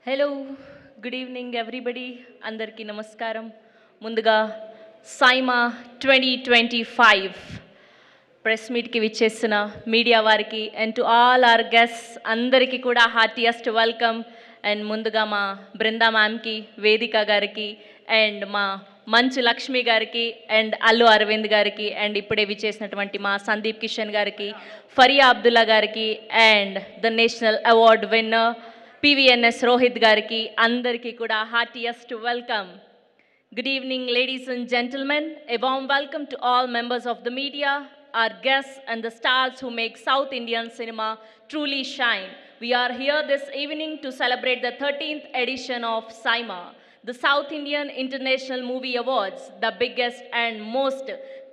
Hello good evening everybody అందరికీ నమస్కారం. ముందుగా సైమా 2025 ప్రెస్ మీట్కి విచ్చేసిన మీడియా వారికి and to all our guests అందరికీ కూడా హార్టియెస్ట్ వెల్కమ్. అండ్ ముందుగా మా బృందా మ్యామ్కి, వేదిక గారికి అండ్ మా మంచు లక్ష్మి గారికి అండ్ అల్లు అరవింద్ గారికి అండ్ ఇప్పుడే విచ్చేసినటువంటి మా సందీప్ కిషన్ గారికి, ఫరియా అబ్దుల్లా గారికి and the national award winner PVNS Rohit గారికి అందరికీ కూడా heartiest welcome. Good evening, ladies and gentlemen. A warm welcome to all members of the media, our guests and the stars who make South Indian cinema truly shine. We are here this evening to celebrate the 13th edition of SIMA, the South Indian International Movie Awards, the biggest and most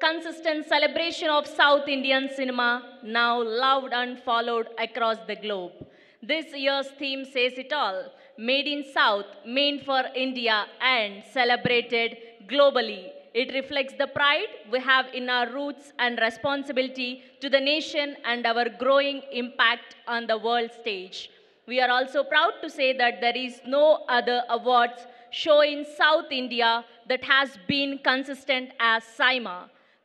consistent celebration of South Indian cinema, now loved and followed across the globe. This year's theme says it all: made in South, made for India and celebrated globally. It reflects the pride we have in our roots and responsibility to the nation and our growing impact on the world stage. We are also proud to say that there is no other awards show in South India that has been consistent as SIMA.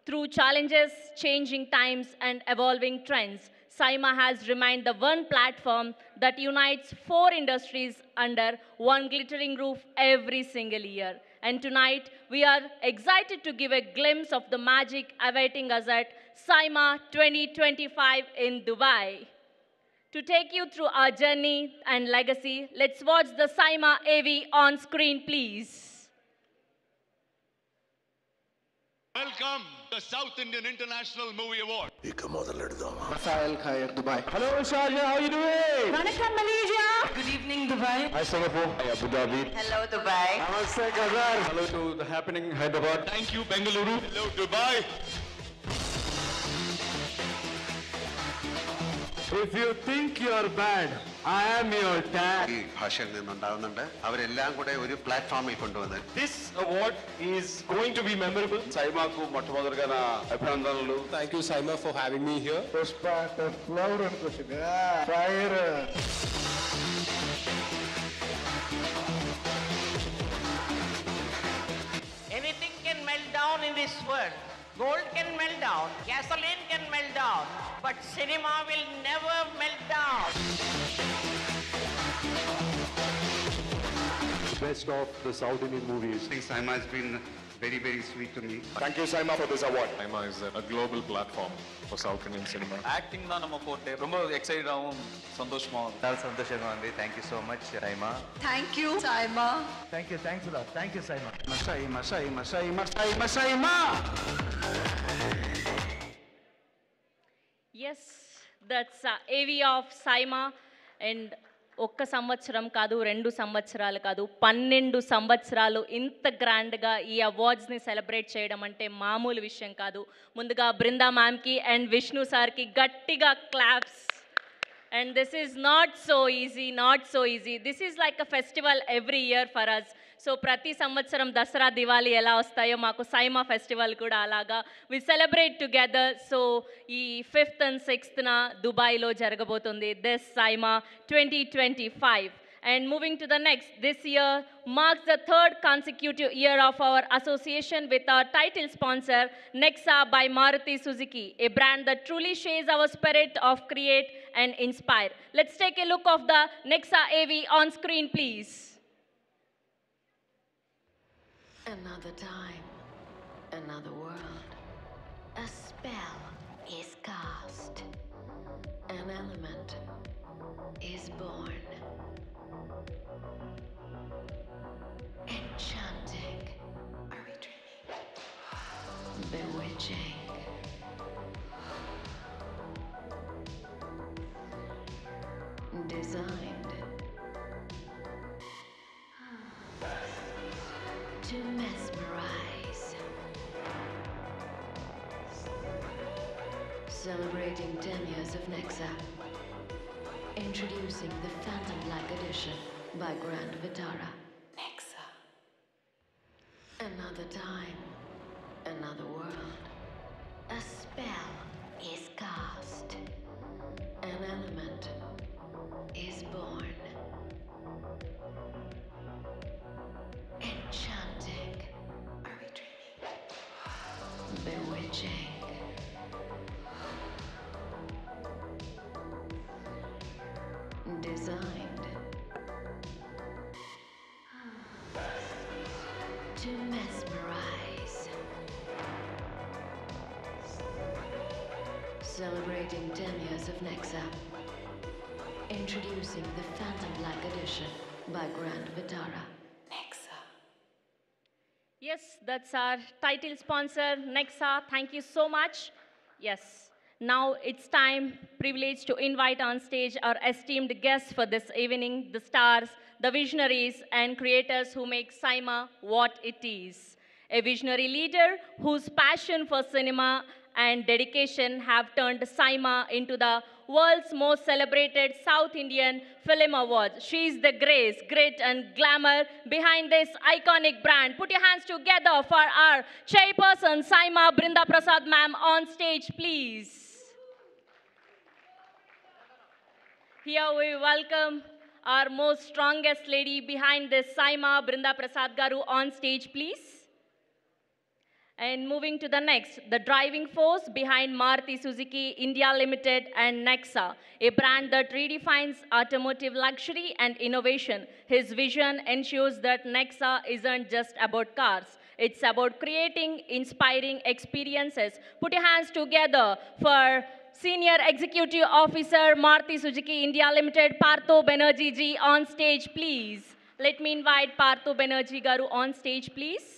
Through challenges, changing times and evolving trends, SIMA has remained the one platform that unites four industries under one glittering roof every single year. And tonight, we are excited to give a glimpse of the magic awaiting us at SIMA 2025 in Dubai. To take you through our journey and legacy, let's watch the SIMA AV on screen, please. Welcome the South Indian International Movie Award. Rafael Khair, Dubai. Hello, Sharjah. How are you doing? Vanakkam, Malaysia. Good evening, Dubai. Hi, Singapore. Hi, Abu Dhabi. Hello, Dubai. Namaste, Qatar. Hello to the happening Hyderabad. Thank you, Bengaluru. Hello, Dubai. If you think you're bad, I am your dad. ഈ ഭാഷയിൽ നിന്നുണ്ടാവുന്നുണ്ട് അവരെല്ലാം കൂടെ ഒരു പ്ലാറ്റ്ഫോമിൽ കൊണ്ടുവന്ന് This award is going to be memorable. సైమాకు మొట్టమొదటిగా నా అభినందనలు. Thank you, Saima, for having me here. Fire. Anything can melt down in this world. Gold can melt down, gasoline can melt down, but cinema will never melt down. Best of the South Indian movies. I think Saima has been very, very sweet to me. Thank you, Saima, for this award. SIIMA is a global platform for South Indian cinema. Acting தான் நம்ம போட்டு ரொம்ப எக்ஸைட்டாகவும் சந்தோஷமாகவும் చాలా సంతోషంగా ఉంది. Thank you so much SIIMA. Thank you, Saima. Thank you. Thanks a lot. Thank you, Saima. Saima, Saima, Saima, Saima, Saima. Yes, that's AV of SIMA. And ఒక్క సంవత్సరం కాదు, 2 సంవత్సరాలు కాదు, 12 సంవత్సరాలు ఇంత గ్రాండ్గా ఈ అవార్డ్స్ని సెలబ్రేట్ చేయడం అంటే మామూలు విషయం కాదు. ముందుగా బృందా మ్యామ్కి అండ్ విష్ణు సార్కి గట్టిగా claps. And this is not so easy, not so easy. This is like a festival every year for us. So ప్రతి సంవత్సరం దసరా దివాళీ ఎలా వస్తాయో మాకు సైమా ఫెస్టివల్ కూడా అలాగా వి సెలబ్రేట్ టుగెదర్. సో ఈ 5th and 6th దుబాయ్లో జరగబోతుంది this SIIMA 2025. And moving to the next, this year marks the 3rd consecutive year of our association with our title sponsor, Nexa by Maruti Suzuki, a brand that truly shares our spirit of create and inspire. Let's take a look of the Nexa AV on screen, please. Another time, another world. A spell is cast. An element is born. Enchanting. Are we dreaming? Bewitching. Designed to mesmerize. Celebrating 10 years of Nexa. Introducing the Phantom Black Edition by Grand Vitara. Nexa. Another time, another world. A spell is cast. An element is born. designed to mesmerize. Celebrating 10 years of Nexa. Introducing the Phantom Black Edition by Grand Vitara. Nexa. Yes, that's our title sponsor, Nexa. Thank you so much. Yes, now it's time, privilege to invite on stage our esteemed guests for this evening, the stars, the visionaries and creators who make Saima what it is. A visionary leader whose passion for cinema and dedication have turned Saima into the world's most celebrated South Indian Film Awards. She is the grace, grit and glamour behind this iconic brand. Put your hands together for our chairperson, Saima Brinda Prasad ma'am, on stage, please. Here we welcome our most strongest lady behind this, Saima Brinda Prasad garu, on stage, please. And moving to the next, the driving force behind Maruti Suzuki India Limited and Nexa, a brand that redefines automotive luxury and innovation. His vision ensures that Nexa isn't just about cars. It's about creating inspiring experiences. Put your hands together for Senior Executive Officer, Maruti Suzuki India Limited, Partho Banerjee ji, on stage, please. Let me invite Partho Banerjee garu on stage, please.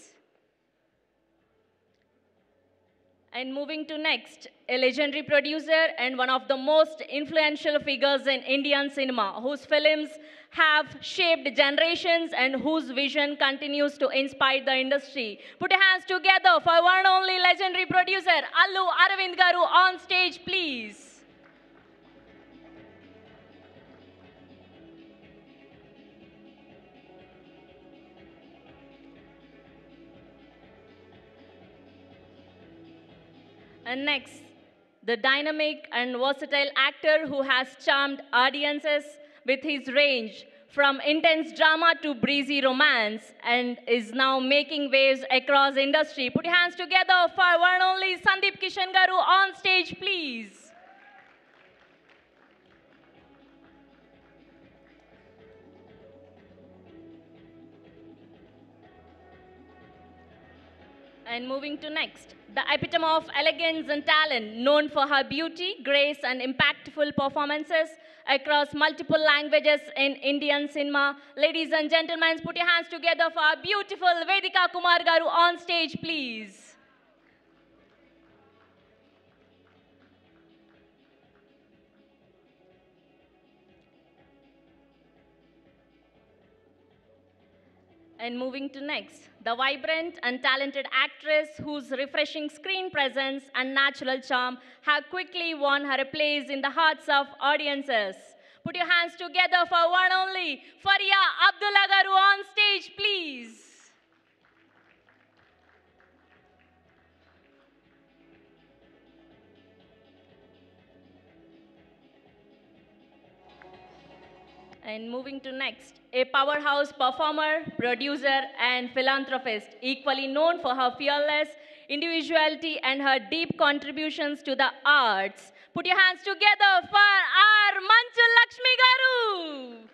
And moving to next, a legendary producer and one of the most influential figures in Indian cinema, whose films have shaped generations and whose vision continues to inspire the industry. Put your hands together for one only legendary producer, Allu Aravind garu, on stage, please. And next, the dynamic and versatile actor who has charmed audiences with his range from intense drama to breezy romance and is now making waves across industry. Put your hands together for one only Sandeep Kishan garu, on stage, please. And moving to next, the epitome of elegance and talent, known for her beauty, grace, and impactful performances across multiple languages in Indian cinema. Ladies and gentlemen, put your hands together for our beautiful Vedika Kumar garu, on stage, please. And moving to next, the vibrant and talented actress whose refreshing screen presence and natural charm have quickly won her a place in the hearts of audiences. Put your hands together for one only, Faria Abdullah garu, on stage, please. And moving to next, a powerhouse performer, producer, and philanthropist, equally known for her fearless individuality and her deep contributions to the arts. Put your hands together for our Manchu Lakshmi garu.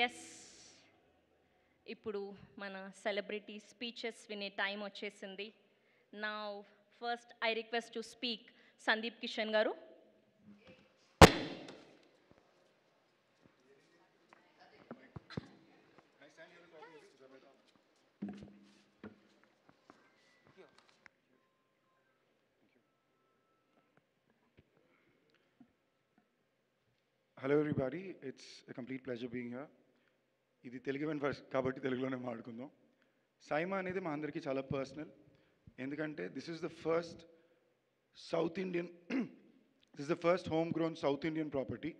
Yes, ఇప్పుడు మన celebrity speeches వినే time వచ్చేసింది. నా first I request to speak Sandeep Kishan garu. Hello everybody, it's a complete pleasure being here. ఇది Telugu event first కాబట్టి తెలుగులోనే మాట్లాడుకుందాం. సైమా అనేది మా అందరికీ చాలా పర్సనల్, ఎందుకంటే this is the first south Indian this the first home grown south Indian property.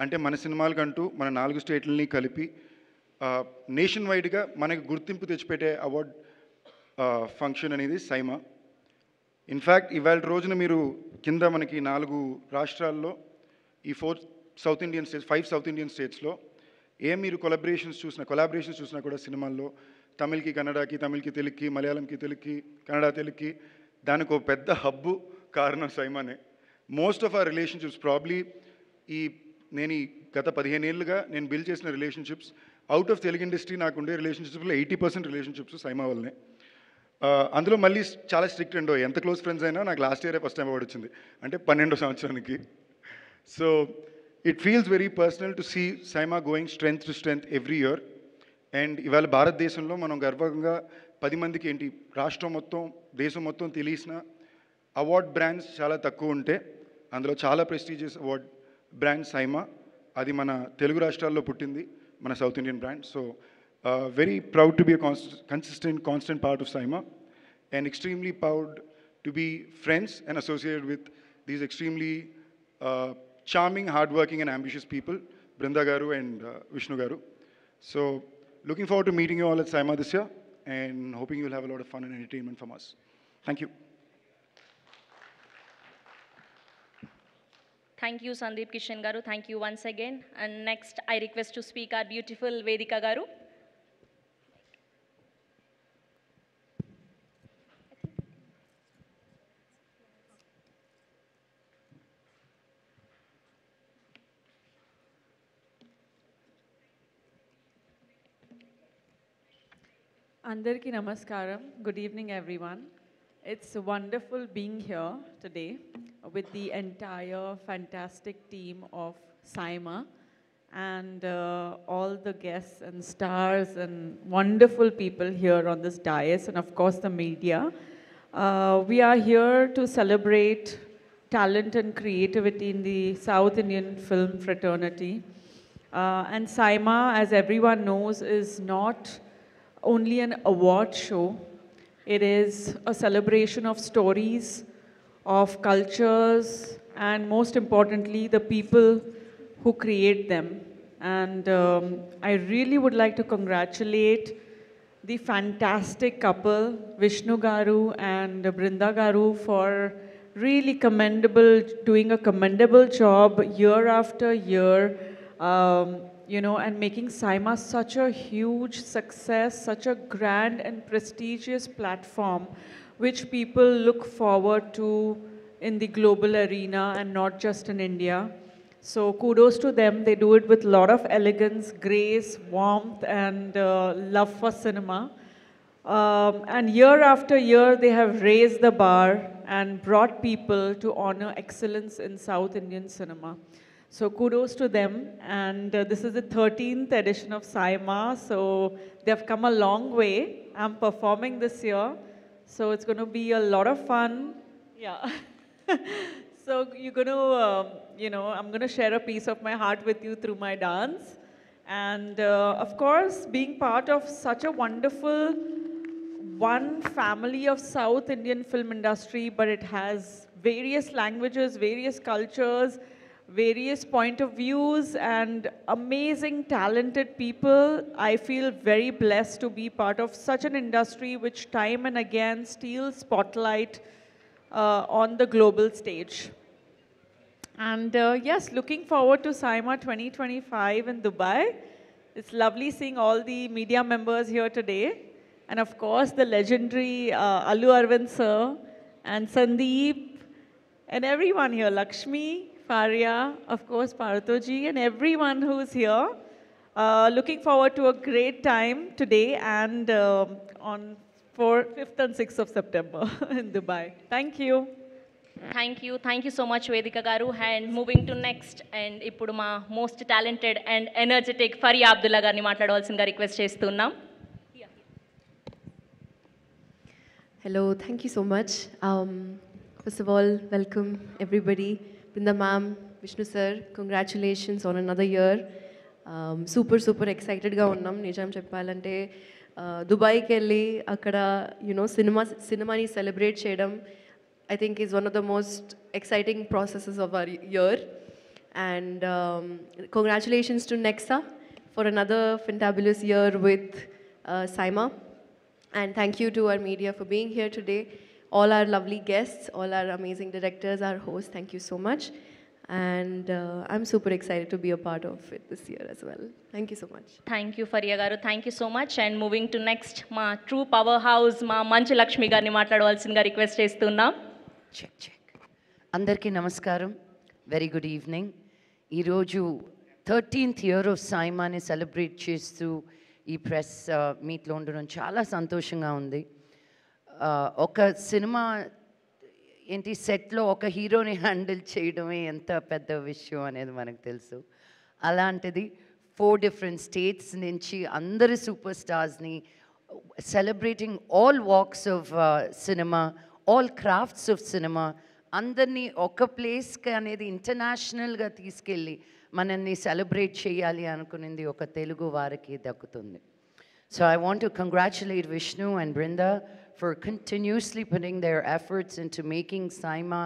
అంటే మన సినిమాలకంటూ మన 4 స్టేట్లని కలిపి నేషన్ వైడ్గా మనకి గుర్తింపు తెచ్చిపెట్టే అవార్డ్ ఫంక్షన్ అనేది సైమా. ఇన్ఫ్యాక్ట్ ఇవాళ రోజున మీరు కింద మనకి 4 రాష్ట్రాల్లో ఈ 5 సౌత్ ఇండియన్ స్టేట్స్లో మీరు కొలాబరేషన్స్ చూసినా కూడా సినిమాల్లో తమిళ్కి కన్నడకి, తమిళ్కి తెలుగుకి, మలయాళంకి తెలుగుకి, కన్నడ తెలుగుకి దానికి ఒక పెద్ద హబ్బు కారణం సైమానే. Most of our relationships probably నేను గత 15 ఏళ్ళుగా నేను బిల్డ్ చేసిన relationships out of Telugu industry నాకు ఉండే రిలేషన్షిప్స్లో 80% రిలేషన్షిప్స్ సైమా వల్లనే. అందులో మళ్ళీ చాలా స్ట్రిక్ట్ అండో, ఎంత క్లోజ్ ఫ్రెండ్స్ అయినా నాకు లాస్ట్ ఇయరే ఫస్ట్ టైం అవార్డు వచ్చింది, అంటే 12వ సంవత్సరానికి. So it feels very personal to see SIIMA going strength to strength every year. And ఇవాళ భారతదేశంలో మనం గర్వంగా 10 మందికి రాష్ట్రం మొత్తం దేశం మొత్తం తెలిసిన అవార్డ్ బ్రాండ్స్ చాలా తక్కువ ఉంటే అందులో చాలా ప్రెస్టీజియస్ అవార్డ్ బ్రాండ్ సైమా. అది మన తెలుగు రాష్ట్రాల్లో పుట్టింది, మన south Indian brand. So very proud to be a constant part of Saima, and extremely proud to be friends and associated with these extremely charming, hardworking and ambitious people, Brinda Garu and Vishnu Garu. So looking forward to meeting you all at Saima this year and hoping you'll have a lot of fun and entertainment from us. Thank you. Thank you, Sandeep Kishan Garu. Thank you once again. And next, I request to speak our beautiful Vedika Garu. Andarki Namaskaram. Good evening, everyone. It's wonderful being here today with the entire fantastic team of Saima and all the guests and stars and wonderful people here on this dais, and of course the media. We are here to celebrate talent and creativity in the South Indian film fraternity. And Saima, as everyone knows, is not only an award show. It is a celebration of stories, of cultures, and most importantly, the people who create them. And I really would like to congratulate the fantastic couple, Vishnu Garu and Brinda Garu, for really doing a commendable job year after year, and making Saima such a huge success, such a grand and prestigious platform, which people look forward to in the global arena and not just in India. So kudos to them. They do it with a lot of elegance, grace, warmth, and love for cinema. And year after year, they have raised the bar and brought people to honor excellence in South Indian cinema. So kudos to them. And this is the 13th edition of Saima, so they have come a long way. I'm performing this year, so it's going to be a lot of fun. Yeah. So you're going to, I'm going to share a piece of my heart with you through my dance. And of course, being part of such a wonderful one family of South Indian film industry, but it has various languages, various cultures, various point of views, and amazing talented people. I feel very blessed to be part of such an industry which time and again steals spotlight on the global stage. And yes, looking forward to Saima 2025 in Dubai. It's lovely seeing all the media members here today. And of course, the legendary Allu Arvind sir and Sandeep and everyone here, Lakshmi, Faria, of course, Paratoji, and everyone who's here. Looking forward to a great time today and on 5th and 6th of September in Dubai. Thank you. Thank you so much, Vedika Garu. And moving to next, and ఇప్పుడు మా most talented and energetic Faria Abdullah గారిని మాట్లాడవలసిందిగా request చేస్తున్నాం. Hello, thank you so much. First of all, welcome everybody. Brinda ma'am, Vishnu sir, congratulations on another year. Super excited ga unnam. Nijam cheppalante దుబాయ్కి వెళ్ళి అక్కడ సినిమాని celebrate చేయడం I think is one of the most exciting processes of our year. And congratulations to Nexa for another fantabulous year with Saima. And thank you to our media for being here today. all our lovely guests, all our amazing directors, our hosts. Thank you so much. And I'm super excited to be a part of it this year as well. Thank you so much. Thank you Faria garu, thank you so much. And moving to next మా true powerhouse మా మంచు లక్ష్మి గారిని మాట్లాడవలసిందిగా request చేస్తున్నాం. అందరికీ నమస్కారం, very good evening. ఈరోజు 13th year of సైమాని celebrate చేస్తూ ఈ ప్రెస్ మీట్లో ఉండడం చాలా సంతోషంగా ఉంది. ఒక సినిమా ఏంటి సెట్లో ఒక హీరోని హ్యాండిల్ చేయడమే ఎంత పెద్ద విషయం అనేది మనకు తెలుసు. అలాంటిది 4 different states నుంచి అందరి సూపర్ స్టార్స్ని celebrating all walks of cinema, all crafts of cinema, అందరినీ ఒక ప్లేస్కి అనేది ఇంటర్నేషనల్గా తీసుకెళ్ళి మనల్ని సెలబ్రేట్ చేయాలి అనుకునేది ఒక తెలుగు వారికి దక్కుతుంది. So I want to congratulate Vishnu and Brinda for continuously putting their efforts into making Saima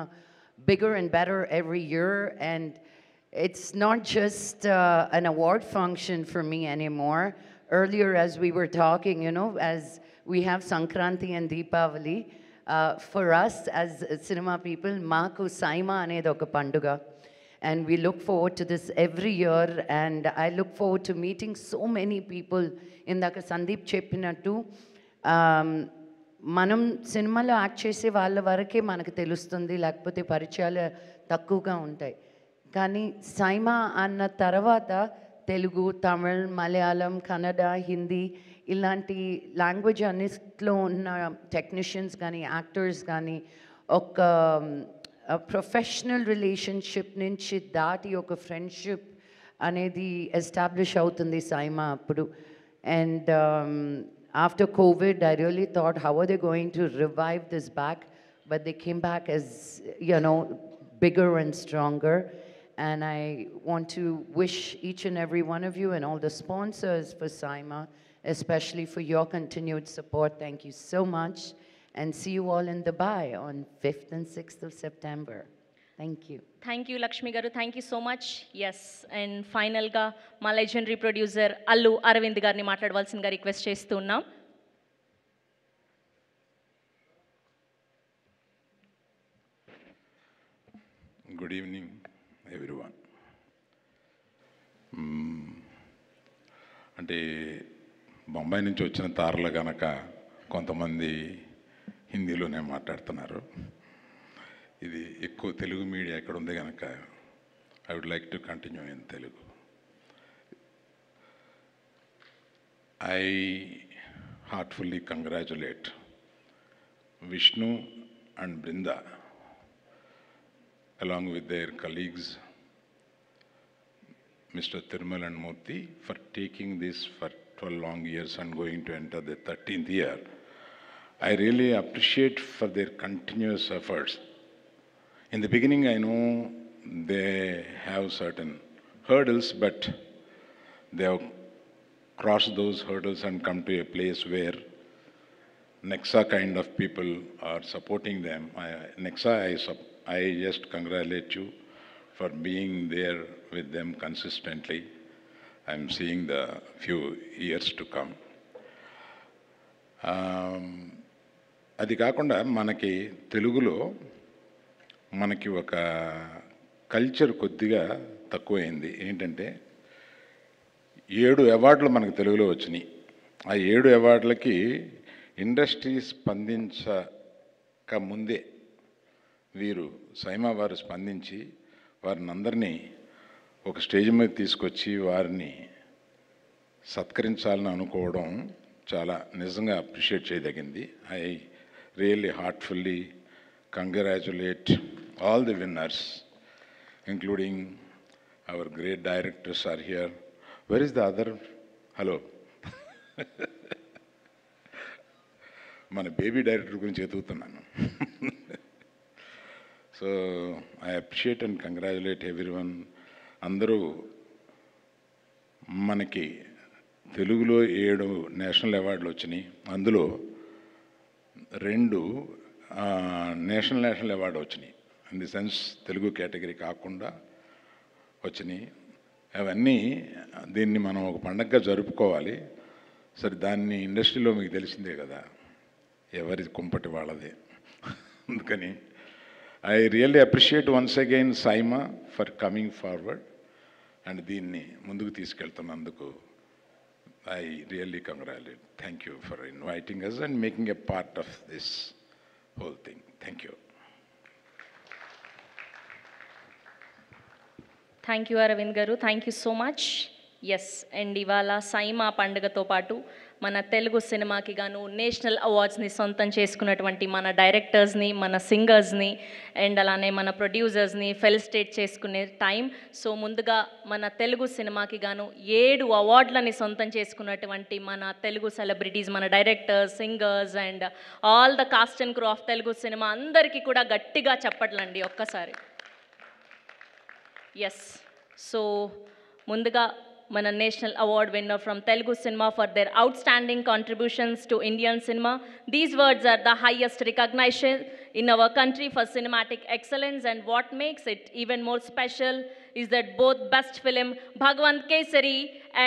bigger and better every year. And it's not just an award function for me anymore. Earlier, as we were talking, you know, as we have Sankranti and Deepavali, for us as cinema people, Maaku Saima anedi oka panduga. And we look forward to this every year. And I look forward to meeting so many people. Indaka Sandeep cheppinattu, మనం సినిమాలో act చేసే వాళ్ళ వరకే మనకు తెలుస్తుంది, లేకపోతే పరిచయాలు తక్కువగా ఉంటాయి. కానీ సైమా అన్న తర్వాత తెలుగు, తమిళ్, మలయాళం, కన్నడ, హిందీ ఇలాంటి లాంగ్వేజ్ అన్నిట్లో ఉన్న టెక్నీషియన్స్ కానీ యాక్టర్స్ కానీ ఒక ప్రొఫెషనల్ రిలేషన్షిప్ నుంచి దాటి ఒక ఫ్రెండ్షిప్ అనేది ఎస్టాబ్లిష్ అవుతుంది సైమా అప్పుడు. And after COVID, I really thought, how are they going to revive this back? But they came back as, you know, bigger and stronger. And I want to wish each and every one of you and all the sponsors for Saima, especially for your continued support. Thank you so much. And see you all in Dubai on 5th and 6th of September. Thank you. Thank you Lakshmi garu, thank you so much. Yes, and ఫైనల్గా మా legendary producer Allu Arvind గారిని మాట్లాడవలసిందిగా request చేస్తున్నాం. Good evening everyone. అంటే బొంబాయి నుంచి వచ్చిన తారలు కనుక కొంతమంది హిందీలోనే మాట్లాడుతున్నారు. ఇది ఎక్కువ తెలుగు మీడియా ఎక్కడ ఉంది కనుక I would like to continue in Telugu. I heartfully congratulate Vishnu and Brinda along with their colleagues Mr. Thirmal and Murthy for taking this for 12 long years and going to enter the 13th year. I really appreciate for their continuous efforts. In the beginning, I know they have certain hurdles, but they have crossed those hurdles and come to a place where Nexa kind of people are supporting them. Nexa, I just congratulate you for being there with them consistently. I'm seeing the few years to come. అది కాకుండా మనకి తెలుగులో మనకి ఒక culture కొద్దిగా తక్కువైంది. ఏంటంటే 7 అవార్డులు మనకు తెలుగులో వచ్చినాయి. ఆ 7 అవార్డులకి ఇండస్ట్రీ స్పందించక ముందే వీరు సైమా వారు స్పందించి వారిని అందరినీ ఒక స్టేజ్ మీద తీసుకొచ్చి వారిని సత్కరించాలని అనుకోవడం చాలా నిజంగా అప్రిషియేట్ చేయదగింది. I really heartfully congratulate all the winners including our great directors are here. Where is the other? Hello, మన బేబీ డైరెక్టర్ గురించి ఎదుగుతున్నాను. So I appreciate and congratulate everyone. అందరూ మనకి తెలుగులో 7 నేషనల్ అవార్డులు వచ్చినాయి. అందులో 2 నేషనల్ అవార్డు వచ్చినాయి. In the sense Telugu category కాకుండా వచ్చినాయి. అవన్నీ దీన్ని మనం ఒక పండగగా జరుపుకోవాలి. సరే, దాన్ని ఇండస్ట్రీలో మీకు తెలిసిందే కదా, ఎవరి కుంపటి వాళ్ళదే. అందుకని I really appreciate once again SIIMA for coming forward and దీన్ని ముందుకు తీసుకెళ్తున్నందుకు I really congratulate. Thank you for inviting us and making a part of this whole thing. Thank you. Thank you Aravind garu, thank you so much. Yes, and ఇవాళ SIIMA పండుగతో పాటు మన తెలుగు సినిమాకి గాను national అవార్డ్స్ని సొంతం చేసుకున్నటువంటి మన డైరెక్టర్స్ని, మన సింగర్స్ని అండ్ అలానే మన ప్రొడ్యూసర్స్ని ఫెలిసిటేట్ చేసుకునే టైం. సో ముందుగా మన తెలుగు సినిమాకి గాను 7 అవార్డులని సొంతం చేసుకున్నటువంటి మన తెలుగు సెలబ్రిటీస్, మన directors, singers and all the cost and crew of Telugu cinema అందరికీ కూడా గట్టిగా చప్పట్లండి ఒక్కసారి. ఎస్, సో ముందుగా మన national award winner from Telugu cinema for their outstanding contributions to Indian cinema. These words are the highest recognition in our country for cinematic excellence, and what makes it even more special is that both Best Film Bhagwant Kesari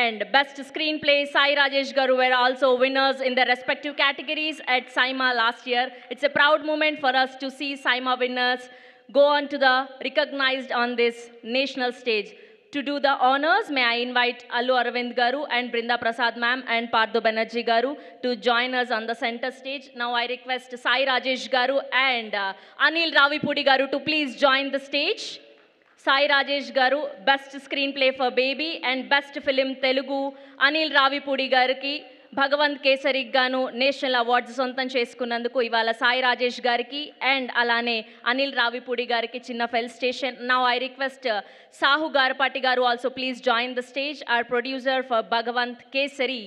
and Best Screenplay Sai Rajesh Garu were also winners in their respective categories at SIMA last year. It's a proud moment for us to see SIMA winners go on to the recognized on this national stage. To do the honors, may I invite Allu Aravind Garu and Brinda Prasad ma'am and Partho Banerjee Garu to join us on the center stage. Now I request Sai Rajesh Garu and Anil Ravipudi Garu to please join the stage. Sai Rajesh Garu, Best Screenplay for Baby and Best Film Telugu. Anil Ravipudi Gariki Bhagavanth Kesari గాను national awards సొంతం చేసుకున్నందుకు ఇవాళ సాయి రాజేష్ గారికి and అలానే అనిల్ రావిపూడి గారికి చిన్న felicitation. Now I request Sahu Garapati garu also please join the stage, our producer for Bhagavanth Kesari.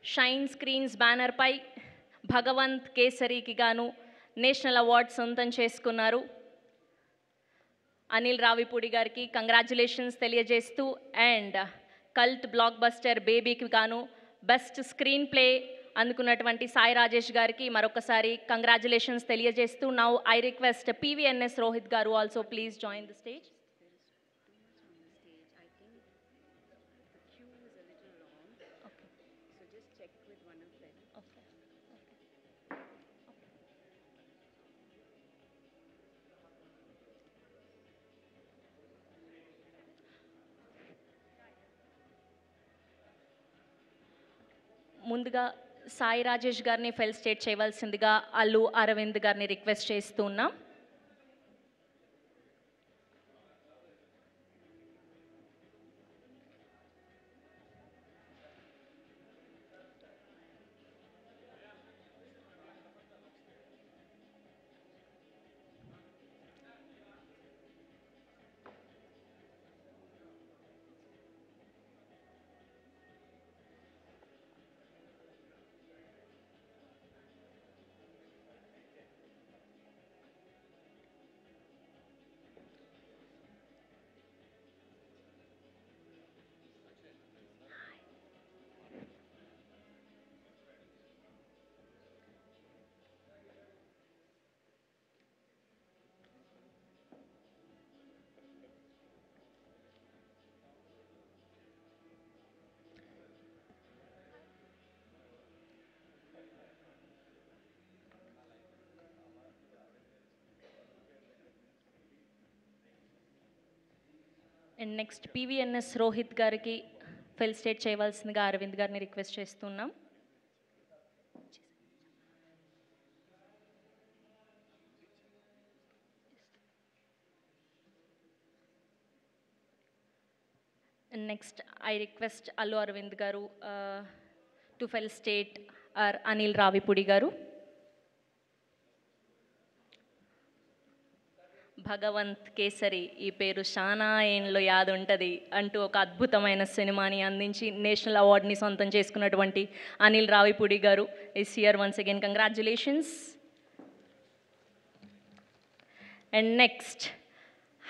Shine Screens బ్యానర్పై భగవంత్ కేసరికి గాను నేషనల్ అవార్డ్ సొంతం చేసుకున్నారు అనిల్ రావిపూడి గారికి కంగ్రాచులేషన్స్ తెలియజేస్తూ అండ్ కల్ట్ బ్లాక్ బస్టర్ బేబీకి గాను బెస్ట్ స్క్రీన్ ప్లే అందుకున్నటువంటి సాయి రాజేష్ గారికి మరొకసారి కంగ్రాచులేషన్స్ తెలియజేస్తూ now I request PVNS Rohit garu also please join the stage. ముందుగా సాయి రాజేష్ గారిని ఫెలిసిటేట్ చేయవలసిందిగా అల్లు అరవింద్ గారిని రిక్వెస్ట్ చేస్తున్నాం. అండ్ నెక్స్ట్ పివిఎన్ఎస్ రోహిత్ గారికి ఫెలిసిటేట్ చేయవలసిందిగా అరవింద్ గారిని రిక్వెస్ట్ చేస్తున్నాం. Next I request Allu Aravind garu to felicitate our Anil Ravipudi garu. Bhagavanth kesari ఈ పేరు చాలా ఏండ్లో యాद ఉంటుంది అంటూ ఒక అద్భుతమైన సినిమాని అందించి నేషనల్ అవార్డ్ని సొంతం చేసుకున్నటువంటి అనిల్ రావిపూడి గారు is here once again, congratulations. And next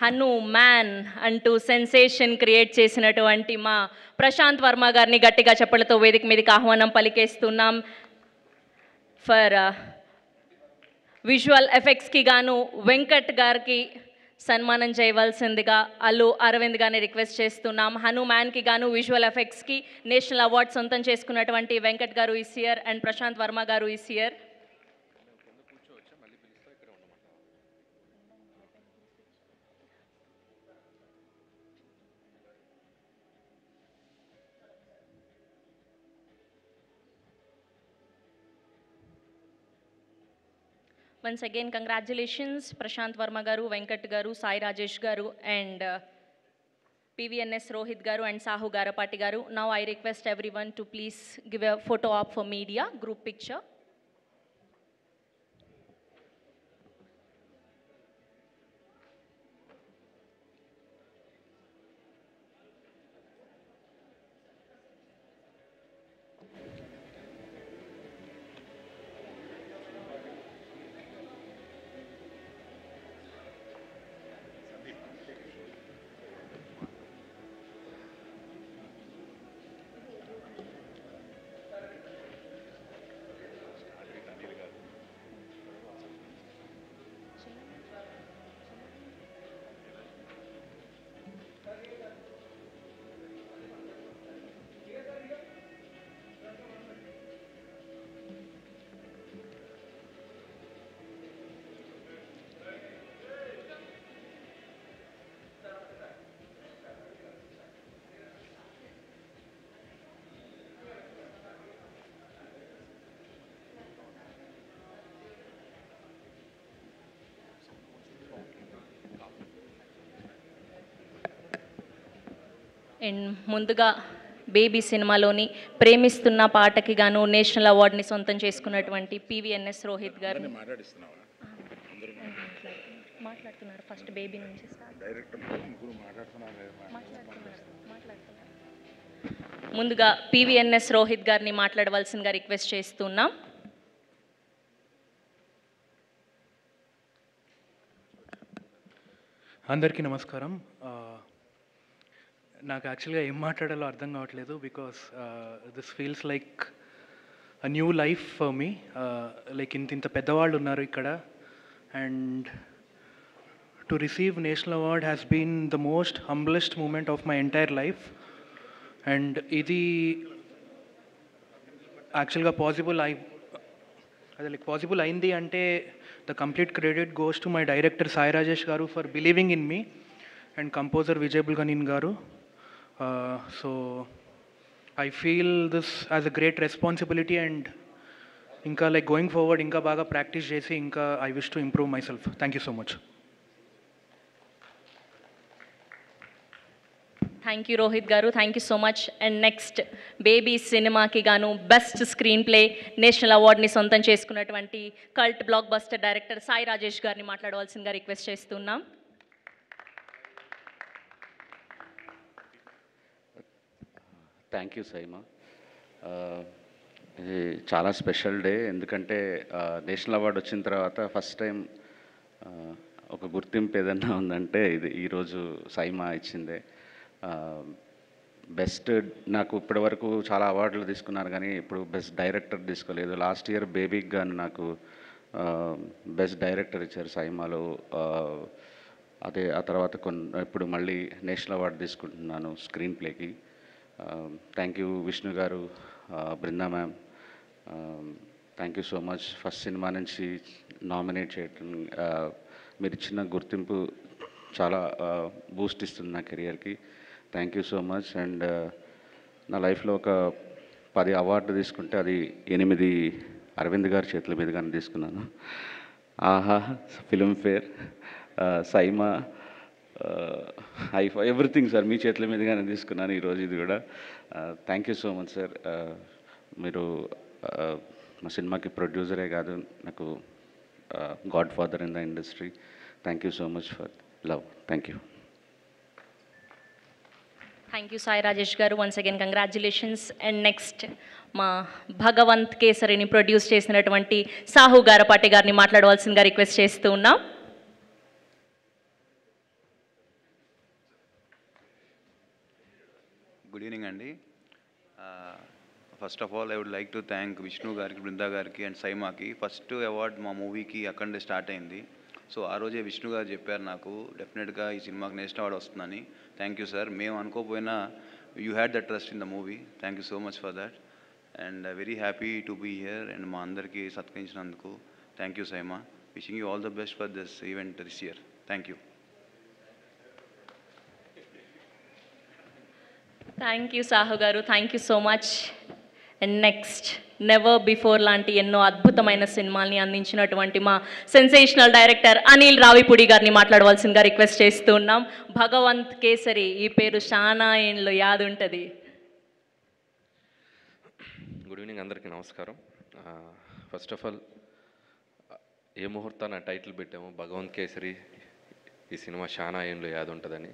Hanuman అంటూ సెన్సేషన్ క్రియేట్ చేసినటువంటి మా ప్రశాంత్ వర్మ గారిని గట్టిగా చప్పలతో వేదిక మీదకి ఆహ్వానం పలికేస్తున్నాం. ఫర్ విజువల్ ఎఫెక్ట్స్కి గాను వెంకట్ గారికి సన్మానం చేయవలసిందిగా అల్లు అరవింద్ గారిని రిక్వెస్ట్ చేస్తున్నాం. హనుమాన్కి గాను విజువల్ ఎఫెక్ట్స్కి నేషనల్ అవార్డ్ సొంతం చేసుకున్నటువంటి Venkat garu is here and Prashanth Varma garu is here. Once again, congratulations, Prashant Verma garu, Venkat garu, Sai Rajesh garu, and PVNS Rohit garu and Sahu Garapati garu. Now I request everyone to please give a photo op for media, group picture. And ముందుగా baby సినిమాలోని ప్రేమిస్తున్న పాటకి గాను national అవార్డుని సొంతం చేసుకున్నటువంటి PVNS Rohit గారు మాట్లాడుతున్నారు. ఫస్ట్ బేబీ నుంచి ముందుగా పివిఎన్ఎస్ రోహిత్ గారిని మాట్లాడవలసిందిగా రిక్వెస్ట్ చేస్తున్నాం. అందరికీ నమస్కారం. నాకు యాక్చువల్గా ఏం మాట్లాడాలో అర్థం కావట్లేదు because this feels like a new life for me. Like ఇంత పెద్దవాళ్ళు ఉన్నారు ఇక్కడ and to receive national award has been the most humblest moment of my entire life. And ఇది యాక్చువల్గా పాసిబుల్ అయింది అంటే the complete credit goes to my director Sai Rajesh garu for believing in me and composer Vijay Bulganin garu. So I feel this as a great responsibility and ఇంకా like going forward ఇంకా బాగా practice చేసి ఇంకా I wish to improve myself. Thank you so much. Thank you Rohit garu, thank you so much. And next baby సినిమాకి గాను best screenplay national అవార్డ్ని సొంతం చేసుకున్నటువంటి cult blockbuster director Sai Rajesh గారిని మాట్లాడవలసిందిగా రిక్వెస్ట్ చేస్తున్నాం. Thank you SIIMA. ఇది చాలా స్పెషల్ డే ఎందుకంటే నేషనల్ అవార్డు వచ్చిన తర్వాత ఫస్ట్ టైం ఒక గుర్తింపు ఏదన్నా ఉందంటే ఇది ఈరోజు సైమా ఇచ్చిందే. బెస్ట్ నాకు ఇప్పటి వరకు చాలా అవార్డులు తీసుకున్నారు కానీ ఇప్పుడు బెస్ట్ డైరెక్టర్ తీసుకోలేదు. లాస్ట్ ఇయర్ బేబీకి గాను నాకు బెస్ట్ డైరెక్టర్ ఇచ్చారు సైమాలో. అదే ఆ తర్వాత ఇప్పుడు మళ్ళీ నేషనల్ అవార్డు తీసుకుంటున్నాను స్క్రీన్ ప్లేకి. Thank you Vishnu garu, Brinda ma'am, thank you so much. First cinema నుంచి నామినేట్ చేయటం మీరు ఇచ్చిన గుర్తింపు చాలా బూస్ట్ ఇస్తుంది నా కెరియర్కి. Thank you so much. And నా లైఫ్లో ఒక 10 అవార్డు తీసుకుంటే అది 8 అరవింద్ గారి చేతుల మీదుగానే తీసుకున్నాను. Aha, Filmfare, SIIMA, IIFA, everything sir మీ చేతుల మీదుగానే తీసుకున్నాను ఈరోజు ఇది కూడా. Thank you so much sir. మీరు మా సినిమాకి ప్రొడ్యూసరే కాదు, నాకు godfather in the industry. Thank you so much for love. Thank you. Thank you Sai Rajesh garu, once again congratulations. And next మా భగవంత్ కేసరిని ప్రొడ్యూస్ చేసినటువంటి సాహు గారపాటి గారిని మాట్లాడవలసిందిగా రిక్వెస్ట్ చేస్తూ ఉన్నాం. గుడ్ ఈవినింగ్ అండి. First of all I would like to thank Vishnu గారికి, బృందా గారికి and సైమాకి. First award మా మూవీకి అక్కడే స్టార్ట్ అయింది. సో ఆ రోజే విష్ణు గారు చెప్పారు నాకు డెఫినెట్గా ఈ సినిమాకి నేషనల్ అవార్డు వస్తుందని. Thank you sir. మేము అనుకోకపోయినా you had the trust in the movie. Thank you so much for that and very happy to be here and మా అందరికీ సత్కరించినందుకు thank you SIIMA. Wishing you all the best for this event this year. Thank you. Thank you Sahu garu, thank you so much. And next never before లాంటి ఎన్నో అద్భుతమైన సినిమాల్ని అందించినటువంటి మా sensational director Anil Ravipudi గారిని మాట్లాడవలసిందిగా రిక్వెస్ట్ చేస్తున్నాం. భగవంత్ కేసరి ఈ పేరు చాలా ఏండ్లు యాదుంటుంది. గుడ్ ఈవినింగ్ అందరికీ నమస్కారం. ఫస్ట్ ఆఫ్ ఆల్ ఏ ముహూర్తాన టైటిల్ పెట్టాము భగవంత్ కేసరి, ఈ సినిమా చాలా ఏండ్లు యాదుంటుందని.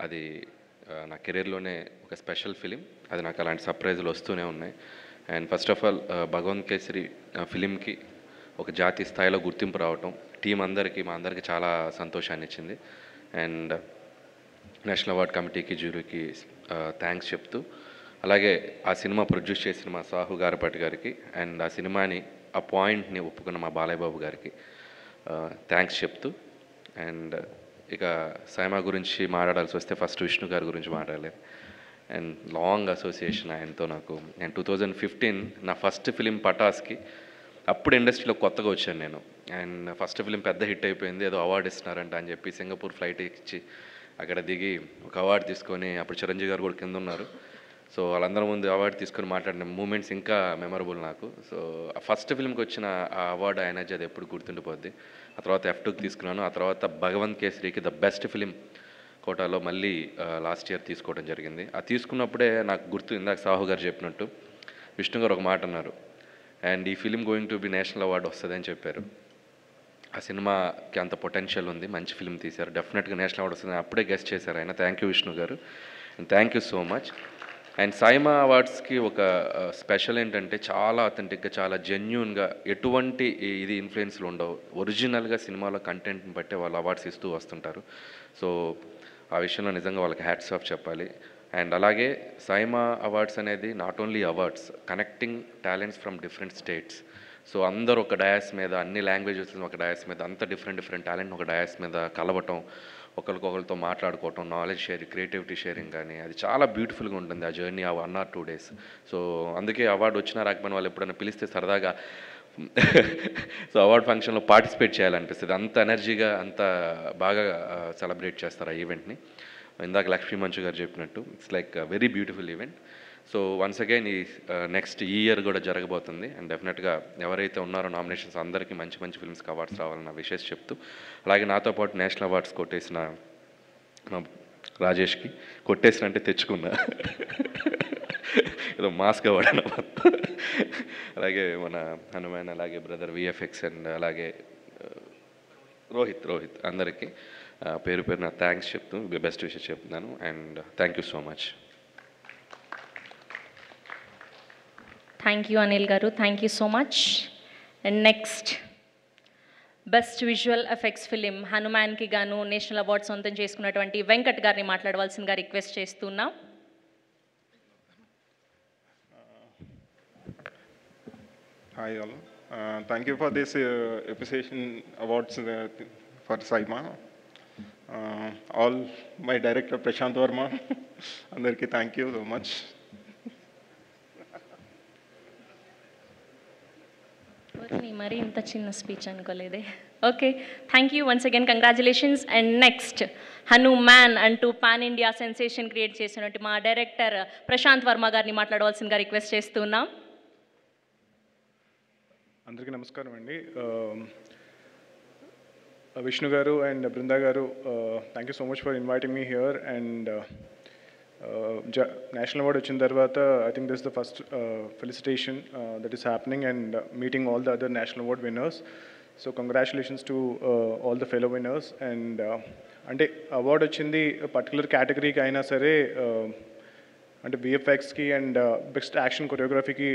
అది నా కెరీర్లోనే ఒక స్పెషల్ ఫిలిం. అది నాకు అలాంటి సర్ప్రైజులు వస్తూనే ఉన్నాయి. And first of all Bhagavanth Kesari ఫిలింకి ఒక జాతీయ స్థాయిలో గుర్తింపు రావటం టీం అందరికీ మా అందరికీ చాలా సంతోషాన్ని ఇచ్చింది. అండ్ నేషనల్ అవార్డ్ కమిటీకి జ్యూరీకి థ్యాంక్స్ చెప్తూ, అలాగే ఆ సినిమా ప్రొడ్యూస్ చేసిన మా సాహు గారపాటి గారికి అండ్ ఆ సినిమాని ఆ పాయింట్ని ఒప్పుకున్న మా బాలయ్య బాబు గారికి థ్యాంక్స్ చెప్తూ, అండ్ ఇక సైమా గురించి మాట్లాడాల్సి వస్తే ఫస్ట్ విష్ణు గారి గురించి మాట్లాడలేదు. అండ్ లాంగ్ అసోసియేషన్ ఆయనతో నాకు. నేను 2015 నా ఫస్ట్ ఫిలిం పటాస్కి అప్పుడు ఇండస్ట్రీలో కొత్తగా వచ్చాను నేను. అండ్ ఫస్ట్ ఫిలిం పెద్ద హిట్ అయిపోయింది, ఏదో అవార్డు ఇస్తున్నారంట అని చెప్పి సింగపూర్ ఫ్లైట్ ఇచ్చి అక్కడ దిగి ఒక అవార్డు తీసుకొని, అప్పుడు చిరంజీవి గారు కూడా కింద ఉన్నారు. సో వాళ్ళందరి ముందు అవార్డు తీసుకొని మాట్లాడిన మూమెంట్స్ ఇంకా మెమరబుల్ నాకు. సో ఆ ఫస్ట్ ఫిల్మ్కి వచ్చిన ఆ అవార్డు ఎనర్జీ అది ఎప్పుడు గుర్తుండిపోద్ది. ఆ తర్వాత F2కి తీసుకున్నాను. ఆ తర్వాత భగవంత్ కేసరికి ద బెస్ట్ ఫిలిం కోటాలో మళ్ళీ లాస్ట్ ఇయర్ తీసుకోవడం జరిగింది. ఆ తీసుకున్నప్పుడే నాకు గుర్తు, ఇందాక సాహు గారు చెప్పినట్టు విష్ణు గారు ఒక మాట అన్నారు, అండ్ ఈ film going to be national award వస్తుంది అని చెప్పారు. ఆ సినిమాకి అంత పొటెన్షియల్ ఉంది, మంచి ఫిలిం తీశారు, డెఫినెట్గా నేషనల్ అవార్డు వస్తుంది అప్పుడే గెస్ట్ చేశారు ఆయన. Thank you Vishnu garu, and thank you so much. And SIIMA అవార్డ్స్కి ఒక స్పెషల్ ఏంటంటే చాలా అథెంటిక్గా, చాలా జెన్యూన్గా, ఎటువంటి ఇది ఇన్ఫ్లుయెన్స్లు ఉండవు. ఒరిజినల్గా సినిమాలో కంటెంట్ని బట్టే వాళ్ళు అవార్డ్స్ ఇస్తూ వస్తుంటారు. సో ఆ విషయంలో నిజంగా వాళ్ళకి హ్యాట్స్ ఆఫ్ చెప్పాలి. అండ్ అలాగే సైమా అవార్డ్స్ అనేది not only awards, connecting talents from different states. So అందరూ ఒక డయాస్ మీద, అన్ని లాంగ్వేజెస్ ఒక డయాస్ మీద, అంత డిఫరెంట్ టాలెంట్ ఒక డయాస్ మీద కలవటం, ఒకరికొకరితో మాట్లాడుకోవటం, నాలెడ్జ్ షేరింగ్, క్రియేటివిటీ షేరింగ్ కానీ, అది చాలా బ్యూటిఫుల్గా ఉంటుంది ఆ జర్నీ ఆ 1 or 2 days. సో అందుకే అవార్డు వచ్చినా రాకపోయినా వాళ్ళు ఎప్పుడైనా పిలిస్తే సరదాగా సో అవార్డ్ ఫంక్షన్లో పార్టిసిపేట్ చేయాలనిపిస్తుంది. అంత ఎనర్జీగా, అంత బాగా సెలబ్రేట్ చేస్తారు ఆ ఈవెంట్ని. ఇందాక లక్ష్మీ మంచు గారు చెప్పినట్టు it's like very beautiful event. So once again ఈ నెక్స్ట్ ఇయర్ కూడా జరగబోతుంది. అండ్ డెఫినెట్గా ఎవరైతే ఉన్నారో నామినేషన్స్ అందరికీ మంచి మంచి ఫిల్మ్స్కి అవార్డ్స్ రావాలన్న విషయం చెప్తూ, అలాగే నాతో పాటు నేషనల్ అవార్డ్స్ కొట్టేసిన మా రాజేష్కి, కొట్టేసిన అంటే తెచ్చుకున్నా ఏదో మాస్క్ అవార్డు అన్నమాట. అలాగే మన హనుమాన్, అలాగే బ్రదర్ VFX, అండ్ అలాగే రోహిత్ అందరికీ పేరు పేరున థ్యాంక్స్ చెప్తూ బెస్ట్ విషెస్ చెప్తున్నాను. And thank you so much. Thank you Anil garu, thank you so much. And next best visual effects film హనుమాన్కి గాను నేషనల్ అవార్డ్ సొంతం చేసుకున్నటువంటి వెంకట్ గారిని మాట్లాడవలసిందిగా రిక్వెస్ట్ చేస్తున్నాం. Hi all. Thank you for this appreciation awards for Saima. All my director Prashant Verma. Andarki thank you so much. మరి ఇంత చిన్న స్పీచ్ అనుకోలేదే. Okay, thank you once again, congratulations. And next Hanuman అంటూ పాన్ ఇండియా సెన్సేషన్ క్రియేట్ చేసినట్టు మా director Prashanth Varma గారిని మాట్లాడవలసిందిగా request చేస్తున్నాం. అందరికీ నమస్కారం అండి. విష్ణు గారు అండ్ బృందా గారు, thank you so much for inviting me here. And national award వచ్చిన తర్వాత I think this the first felicitation that is happening and meeting all the other national award winners. So congratulations to all the fellow winners. And అంటే award వచ్చింది particular కేటగిరీకి అయినా సరే, అంటే VFXకి and best action కొరియోగ్రఫీకి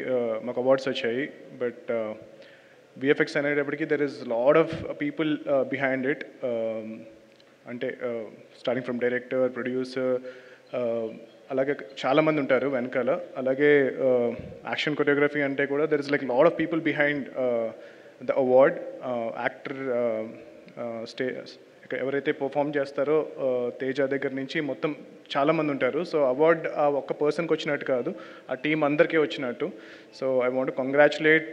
మాకు awards వచ్చాయి. But VFX అనేటప్పటికీ there is lot of people behind it, అంటే స్టార్టింగ్ ఫ్రమ్ డైరెక్టర్, ప్రొడ్యూసర్, అలాగే చాలామంది ఉంటారు వెనకాల. అలాగే యాక్షన్ కొరియోగ్రఫీ అంటే కూడా there is like lot of people behind the award. Actor ఎవరైతే పర్ఫామ్ చేస్తారో తేజ దగ్గర నుంచి మొత్తం చాలామంది ఉంటారు. సో అవార్డ్ ఆ ఒక్క పర్సన్కి వచ్చినట్టు కాదు, ఆ టీం అందరికీ వచ్చినట్టు. So I want congratulate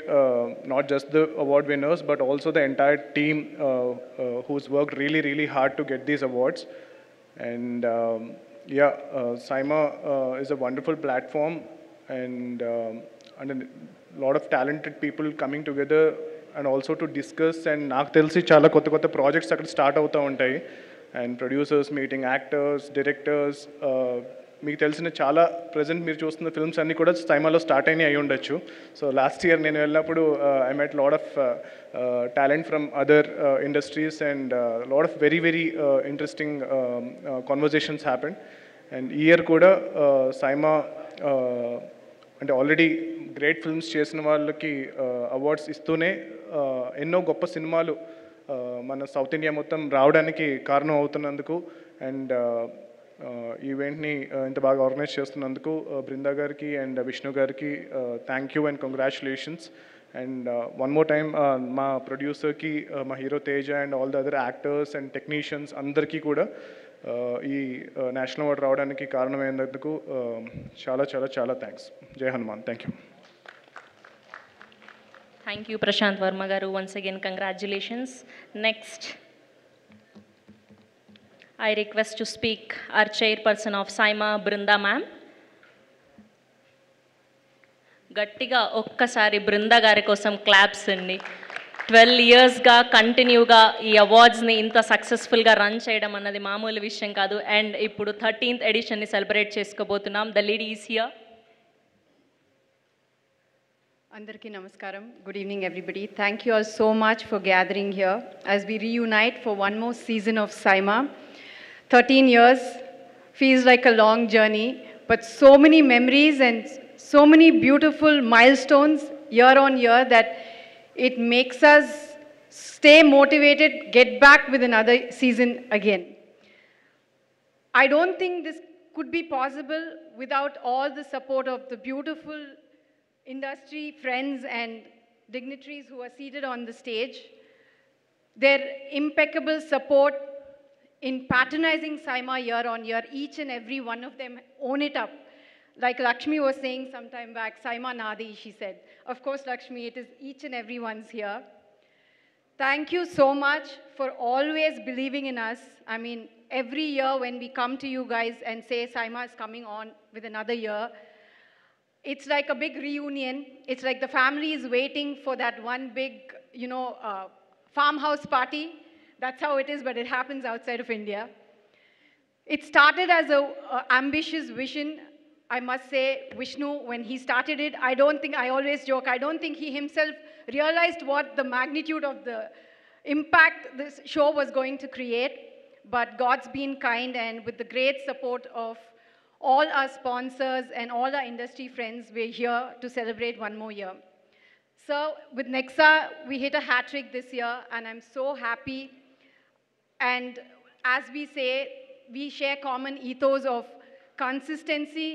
not just the award winners but also the entire team who's work really really hard to get these awards. And Saima is a wonderful platform and a lot of talented people coming together and also to discuss, and నాకు తెలిసి చాలా కొత్త కొత్త projects అక్కడ start అవుతూ ఉంటాయి. And producers meeting, actors, directors, మీకు తెలిసిన చాలా ప్రజెంట్ మీరు చూస్తున్న ఫిల్మ్స్ అన్నీ కూడా సైమాలో స్టార్ట్ అయినాయి అయి ఉండొచ్చు. సో లాస్ట్ ఇయర్ నేను వెళ్ళినప్పుడు I met lot of talent from other industries and lot of very very interesting conversations happened. And ఈ ఇయర్ కూడా సైమా అంటే ఆల్రెడీ గ్రేట్ ఫిల్మ్స్ చేసిన వాళ్ళకి అవార్డ్స్ ఇస్తూనే ఎన్నో గొప్ప సినిమాలు మన సౌత్ ఇండియా మొత్తం రావడానికి కారణం అవుతున్నందుకు అండ్ ఈవెంట్ని ఇంత బాగా ఆర్గనైజ్ చేస్తున్నందుకు బృందా గారికి అండ్ విష్ణు గారికి thank you and congratulations. And one more time మా ప్రొడ్యూసర్కి, మా hero Teja and all the other actors and technicians అందరికీ కూడా ఈ నేషనల్ అవార్డు రావడానికి కారణమైనందుకు చాలా చాలా చాలా థ్యాంక్స్. జై Hanuman. Thank you. Thank you, Prashant Verma garu. Once again, congratulations. Next, I request to speak our chairperson of Saima, Brinda ma'am. గట్టిగా ఒక్కసారి బృందా గారి కోసం క్లాప్స్ అండి. 12 yearsగా కంటిన్యూగా ఈ అవార్డ్స్ని ఇంత సక్సెస్ఫుల్గా రన్ చేయడం అన్నది మామూలు విషయం కాదు. అండ్ ఇప్పుడు 13th ఎడిషన్ని సెలబ్రేట్ చేసుకోబోతున్నాం. The lady is here. Andarki namaskaram. Good evening, everybody. Thank you all so much for gathering here as we reunite for one more season of Saima. 13 years feels like a long journey, but so many memories and so many beautiful milestones year on year that it makes us stay motivated, get back with another season again. I don't think this could be possible without all the support of the beautiful industry friends and dignitaries who are seated on the stage. Their impeccable support in patronizing Saima year on year, each and every one of them own it up. Like Lakshmi was saying some time back, Saima Nadi, she said. Of course, Lakshmi, it is each and everyone's here. Thank you so much for always believing in us. I mean, every year when we come to you guys and say Saima is coming on with another year, it's like a big reunion. It's like the family is waiting for that one big, farmhouse party. That's how it is, but it happens outside of India. It started as a ambitious vision. I must say, Vishnu, when he started it, I always joke, I don't think he himself realized what the magnitude of the impact this show was going to create. But God's been kind, and with the great support of all our sponsors and all our industry friends, we're here to celebrate one more year. So with Nexa, we hit a hat trick this year, and I'm so happy. And as we say, we share common ethos of consistency,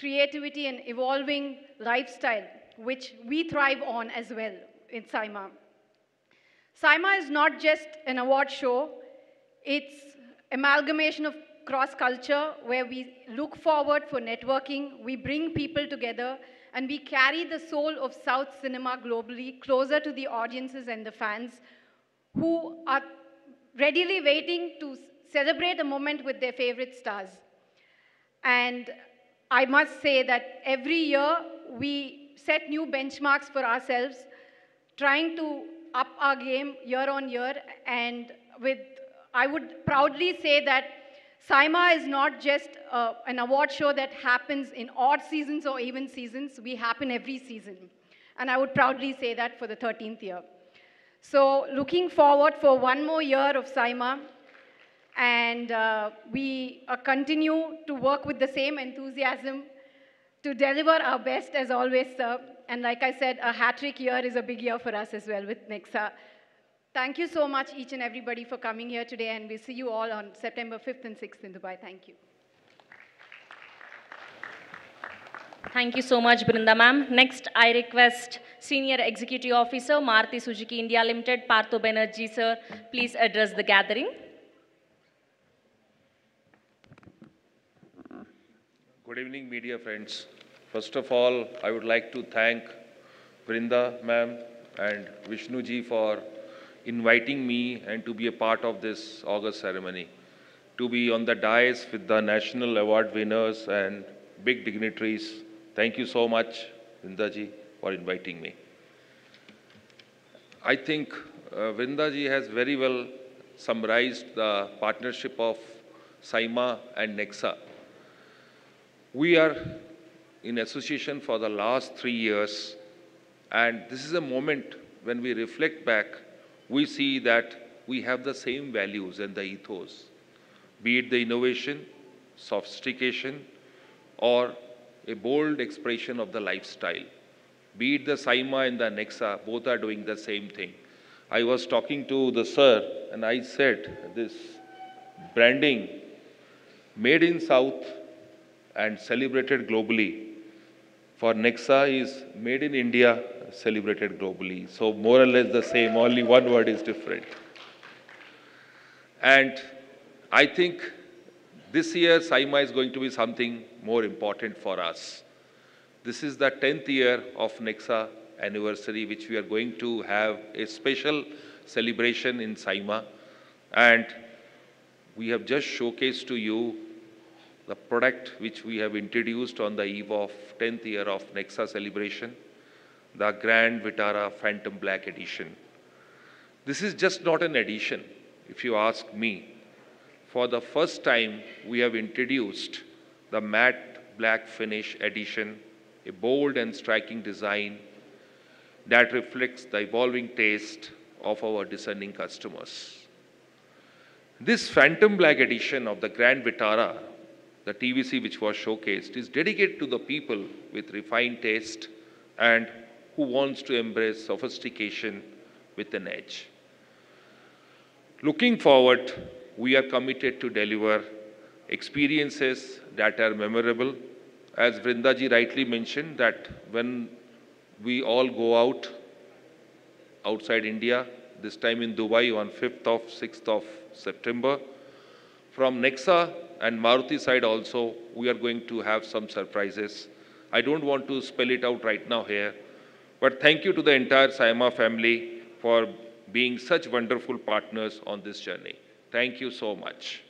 creativity, and evolving lifestyle, which we thrive on as well in Saima. Saima is not just an award show, it's amalgamation of cross-culture where we look forward for networking, we bring people together, and we carry the soul of South cinema globally closer to the audiences and the fans who are readily waiting to celebrate a moment with their favorite stars. And I must say that every year we set new benchmarks for ourselves, trying to up our game year on year. And I would proudly say that Saima is not just an award show that happens in odd seasons or even seasons. We happen every season. And I would proudly say that for the 13th year. So looking forward for one more year of Saima. And we continue to work with the same enthusiasm to deliver our best as always, sir. And like I said, a hat-trick year is a big year for us as well with Nexa. Thank you so much, each and everybody, for coming here today, and we'll see you all on September 5th and 6th in Dubai. Thank you. Thank you so much, Brinda ma'am. Next, I request Senior Executive Officer, Maruti Suzuki India Limited, Partho Banerjee, sir, please address the gathering. Good evening, media friends. First of all, I would like to thank Brinda ma'am and Vishnu ji for inviting me and to be a part of this August ceremony, to be on the dais with the national award winners and big dignitaries. Thank you so much, Brinda ji, for inviting me. I think Brinda ji has very well summarized the partnership of SIMA and Nexa. We are in association for the last 3 years, and this is a moment when we reflect back, we see that we have the same values and the ethos, be it the innovation, sophistication, or a bold expression of the lifestyle. Be it the SIMA and the Nexa, both are doing the same thing. I was talking to the sir and I said this branding made in South and celebrated globally. For Nexa is made in India, celebrated globally. So more or less the same, only one word is different. And I think this year SIMA is going to be something more important for us. This is the 10th year of Nexa anniversary, which we are going to have a special celebration in SIMA. And we have just showcased to you the product which we have introduced on the eve of 10th year of Nexa celebration, the Grand Vitara Phantom Black Edition. This is just not an edition, if you ask me. For the first time, we have introduced the matte black finish edition, a bold and striking design that reflects the evolving taste of our discerning customers. This Phantom Black edition of the Grand Vitara, the TVC which was showcased, is dedicated to the people with refined taste and who wants to embrace sophistication with an edge. Looking forward, we are committed to deliver experiences that are memorable. As Brinda ji rightly mentioned, that when we all go outside India, this time in Dubai on 6th of September, from Nexa and Maruti side also, we are going to have some surprises. I don't want to spell it out right now here, but thank you to the entire SIMA family for being such wonderful partners on this journey. Thank you so much.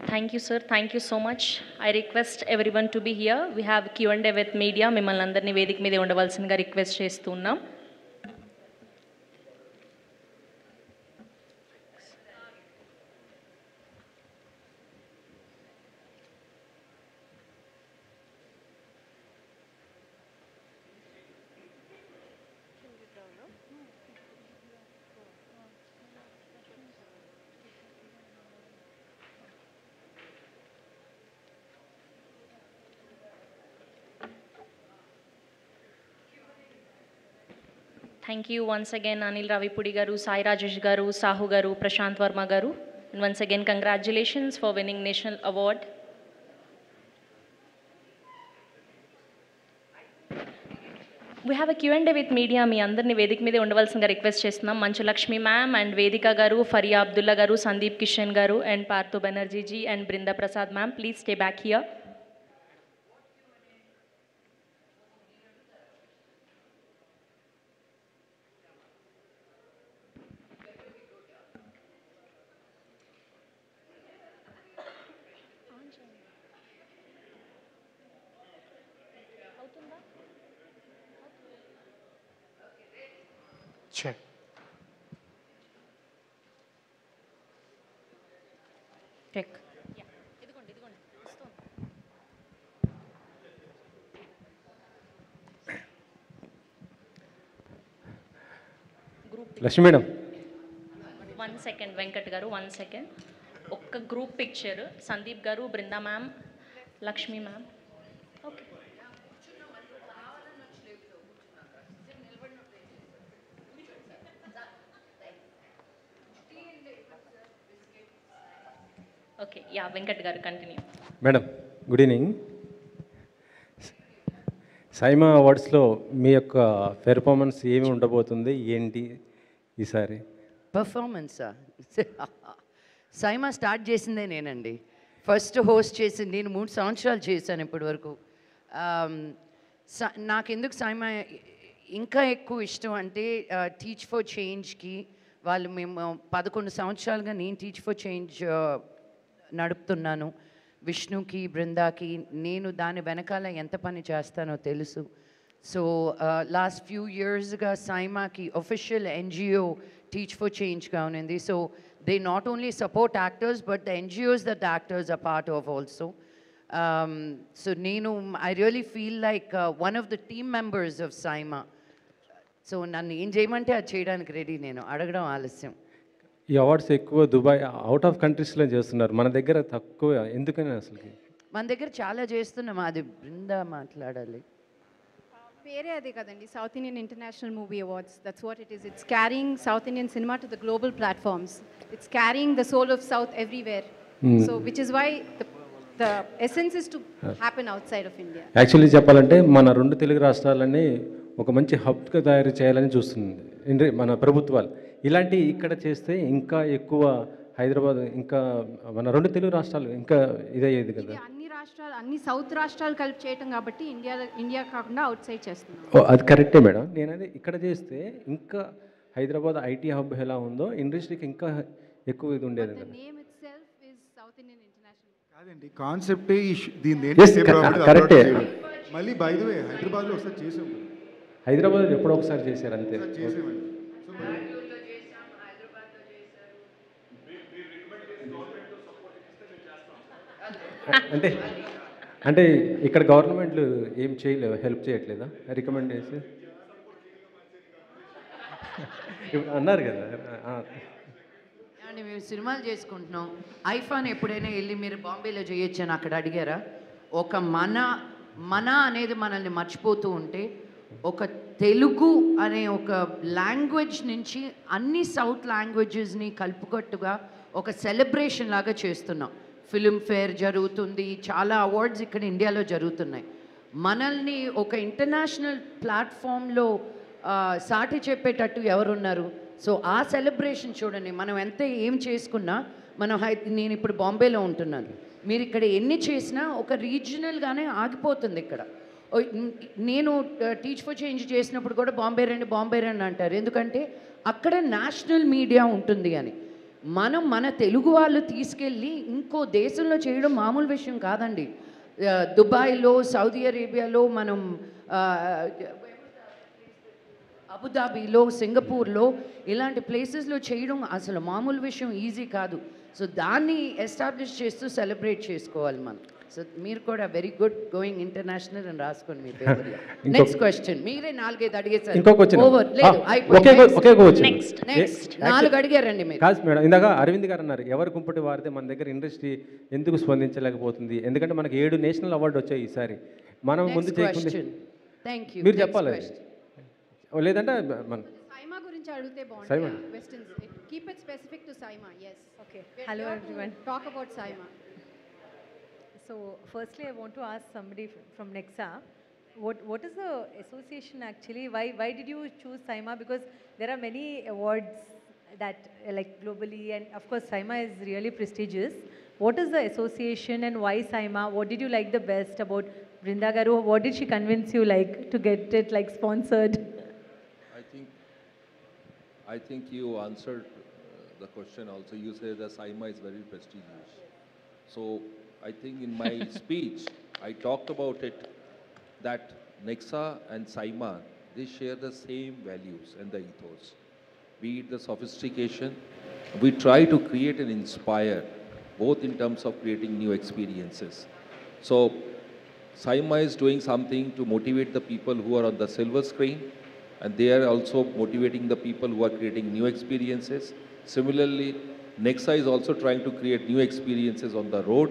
Thank you, sir. Thank you so much. I request everyone to be here. We have Q&A with media. మిమ్మల్ని అందరినీ వేదిక మీద ఉండవలసిందిగా request చేస్తున్నాం. Thank you once again, Anil Ravipudi garu, Sai Rajesh garu, Sahu garu, Prashant Verma garu. And once again, congratulations for winning National Award. We have a Q&A with media. మీ అందరినీ వేదిక మీద ఉండవలసిందిగా request చేస్తున్నాం. Manchu Lakshmi ma'am and వేదిక గారు, ఫరియా అబ్దుల్లా గారు, Sundeep Kishan garu and Partho Banerjee ji and Brinda Prasad ma'am, please stay back here. Check. Check. Lakshmi madam. 1 second, Venkat garu, 1 second. ఒక్క group picture, Sundeep garu, Brinda ma'am, Lakshmi ma'am. Okay. Okay yeah Venkat garu continue. Madam good evening. SIIMA అవార్డ్స్లో మీ యొక్క పెర్ఫార్మెన్స్ ఏమి ఉండబోతుంది ఏంటి ఈసారి? పర్ఫార్మెన్సా? సైమా స్టార్ట్ చేసిందే నేనండి. ఫస్ట్ హోస్ట్ చేసింది నేను 3 సంవత్సరాలు చేశాను ఇప్పటి వరకు. నాకెందుకు సైమా ఇంకా ఎక్కువ ఇష్టం అంటే టీచ్ ఫర్ చేంజ్కి వాళ్ళు మేము 11 సంవత్సరాలుగా నేను టీచ్ ఫర్ చేంజ్ నడుపుతున్నాను. విష్ణుకి బృందాకి నేను దాని వెనకాల ఎంత పని చేస్తానో తెలుసు. సో లాస్ట్ ఫ్యూ ఇయర్స్గా సైమాకి ఒఫిషియల్ ఎన్జిఓ టీచ్ ఫర్ చేంజ్గా ఉన్నింది. So they not only support actors but the NGOs that the actors are part of also. So నేను I really feel like one of the team members of SIIMA. So నన్ను ఏం చేయమంటే అది చేయడానికి ready, నేను అడగడం ఆలస్యం. ఈ అవార్డ్స్ ఎక్కువ దుబాయ్ అవుట్ ఆఫ్ కంట్రీస్లో చేస్తున్నారు, మన దగ్గర తక్కువ, ఎందుకని అసలుకి? మన దగ్గర చాలా చేస్తున్నాం, అది బృందా మాట్లాడాలి. పేరే అదే కదండి, South Indian International Movie Awards. That's what it is. It's carrying South Indian cinema to the global platforms. It's carrying the soul of south everywhere. So which is why the essence is to happen outside of India. Actually చెప్పాలంటే మన 2 తెలుగు రాష్ట్రాలని ఒక మంచి హబ్గా తయారు చేయాలని చూస్తుంది మన ప్రభుత్వాలు. ఇలాంటి ఇక్కడ చేస్తే ఇంకా ఎక్కువ హైదరాబాద్, ఇంకా మన 2 తెలుగు రాష్ట్రాలు ఇంకా ఇదయ్యేది కదా. అన్ని రాష్ట్రాలు, అన్ని సౌత్ రాష్ట్రాలు కలిపి చేయటం కాబట్టి ఇండియా కాకుండా అవుట్ సైడ్ చేస్తున్నాం. అది కరెక్టే మేడం. నేనది ఇక్కడ చేస్తే ఇంకా హైదరాబాద్ ఐటీ హబ్ ఎలా ఉందో ఇండస్ట్రీకి ఇంకా ఎక్కువ ఇది ఉండేది కదా. కాదండి, కాన్సెప్టే దీని కరెక్టే. మళ్ళీ బై ది వే హైదరాబాద్లో ఒకసారి చేసాం. హైదరాబాద్ ఎప్పుడో ఒకసారి చేశారు అంతే. చేసామండి. అంటే అంటే ఇక్కడ గవర్నమెంట్లు ఏం చేయలేవు, హెల్ప్ చేయట్లేదా? రికమెండ్ చేసి అన్నారు కదా. మేము సినిమాలు చేసుకుంటున్నాం. ఐఫాన్ ఎప్పుడైనా వెళ్ళి మీరు బాంబేలో చేయొచ్చు అని అక్కడ అడిగారా? ఒక మన అనేది మనల్ని మర్చిపోతూ ఉంటే ఒక తెలుగు అనే ఒక లాంగ్వేజ్ నుంచి అన్ని సౌత్ లాంగ్వేజెస్ని కలుపుకట్టుగా ఒక సెలబ్రేషన్ లాగా చేస్తున్నాం. ఫిల్మ్ఫేర్ జరుగుతుంది, చాలా అవార్డ్స్ ఇక్కడ ఇండియాలో జరుగుతున్నాయి. మనల్ని ఒక ఇంటర్నేషనల్ ప్లాట్ఫామ్లో సాటి చెప్పేటట్టు ఎవరున్నారు? సో ఆ సెలబ్రేషన్ చూడండి. మనం ఎంత ఏం చేసుకున్నా నేను ఇప్పుడు బాంబేలో ఉంటున్నాను, మీరు ఇక్కడ ఎన్ని చేసినా ఒక రీజనల్గానే ఆగిపోతుంది ఇక్కడ. నేను టీచ్ ఫర్ చేంజ్ చేసినప్పుడు కూడా బాంబే రండి అంటారు, ఎందుకంటే అక్కడ నేషనల్ మీడియా ఉంటుంది అని. మన తెలుగు వాళ్ళు తీసుకెళ్ళి ఇంకో దేశంలో చేయడం మామూలు విషయం కాదండి. దుబాయ్లో, సౌదీ అరేబియాలో, మనం అబుదాబీలో, సింగపూర్లో ఇలాంటి ప్లేసెస్లో చేయడం అసలు మామూలు విషయం, ఈజీ కాదు. సో దాన్ని ఎస్టాబ్లిష్ చేస్తూ సెలబ్రేట్ చేసుకోవాలి మనం. సో మీరు కూడా వెరీ గుడ్ గోయింగ్ ఇంటర్నేషనల్ అని రాసుకోండి మీ పేపర్లో. Next question. మీరే 4-5 అడిగేసారు. ఓవర్ లేదు, నెక్స్ట్ 4 అడిగారండి మీరు. కాదు మేడం, ఇందాక అరవింద్ గారు అన్నారు ఎవరు కుంపటి వారితే మన దగ్గర ఇండస్ట్రీ ఎందుకు స్పందించలేకపోతుంది, ఎందుకంటే మనకి 7 నేషనల్ అవార్డు వచ్చాయి ఈసారి. మనం ముందు చేయకుండా మీరు చెప్పాలి, లేదంటే మన సైమా గురించి అడిగితే సైమా బాగుంటుంది. Westerns keep it specific to SIIMA. yes, okay. Hello everyone, talk about Saima. So firstly I want to ask somebody from Nexa, what is the association actually? Why did you choose Saima? Because there are many awards that like globally, and of course Saima is really prestigious. What is the association and why Saima? What did you like the best about Brinda Garu? What did she convince you like to get it like sponsored? I think you answered the question also. You say that Saima is very prestigious. So I think in my speech, I talked about it, that Nexa and Saima, they share the same values and the ethos. Be it the sophistication, we try to create and inspire, both in terms of creating new experiences. So Saima is doing something to motivate the people who are on the silver screen, and they are also motivating the people who are creating new experiences. Similarly, Nexa is also trying to create new experiences on the road.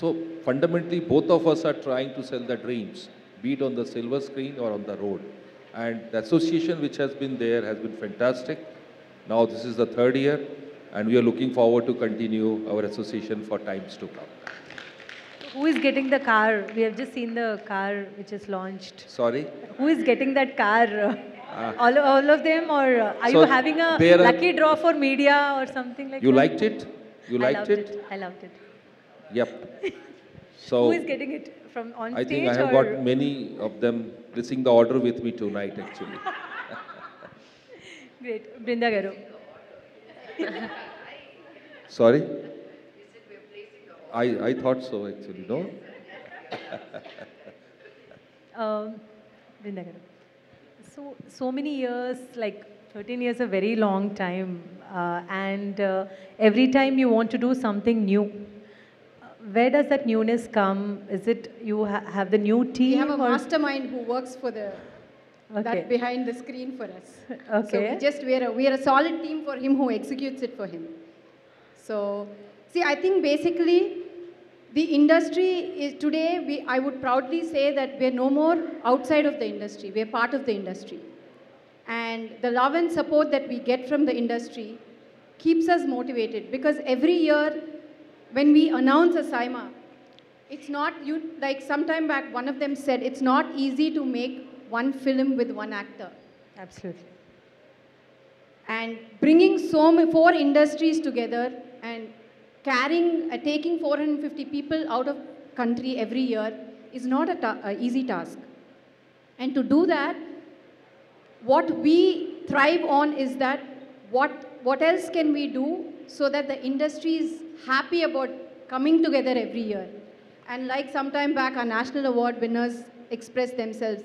So fundamentally, both of us are trying to sell the dreams, be it on the silver screen or on the road. And the association which has been there has been fantastic. Now this is the 3rd year, and we are looking forward to continue our association for times to come. Who is getting the car? We have just seen the car which is launched. Sorry? Who is getting that car? All of them, or are So you having a there are- lucky draw for media or something like You that? liked it? You liked it? I loved it. Yep. So Who is getting it from on I stage? think I have or? got many of them placing the order with me tonight, actually. Great. Brinda Garu. Sorry? I thought so, actually, no? Brinda Garu. So many years, like 13 years, a very long time, and every time you want to do something new. Where does that newness come? Is it you have the new team? We have a or- mastermind who works for the Okay. that behind the screen for us. Okay. So we are a solid team for him who executes it for him. So see, I think basically the industry is today. I would proudly say that we are no more outside of the industry. We are part of the industry, and the love and support that we get from the industry keeps us motivated, because every year when we announce a SIMA, it's not like sometime back one of them said it's not easy to make one film with one actor. Absolutely. And bringing 4 industries together and taking 450 people out of country every year is not a easy task. And to do that, what we thrive on is that what else can we do so that the industry is happy about coming together every year. And like sometime back our national award winners expressed themselves,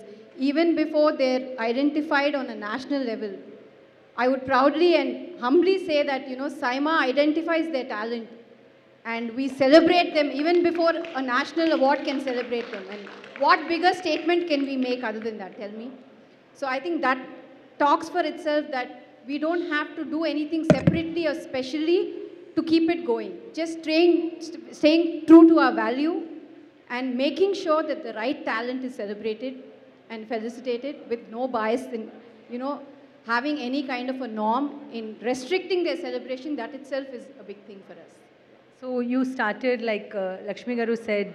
even before they're identified on a national level, I would proudly and humbly say that, SIMA identifies their talent, and we celebrate them even before a national award can celebrate them. And what bigger statement can we make other than that? Tell me. So I think that talks for itself, that we don't have to do anything separately or specially to keep it going. Just staying true to our value and making sure that the right talent is celebrated and felicitated with no bias in, having any kind of a norm in restricting their celebration. That itself is a big thing for us. So you started, like Lakshmi Garu said,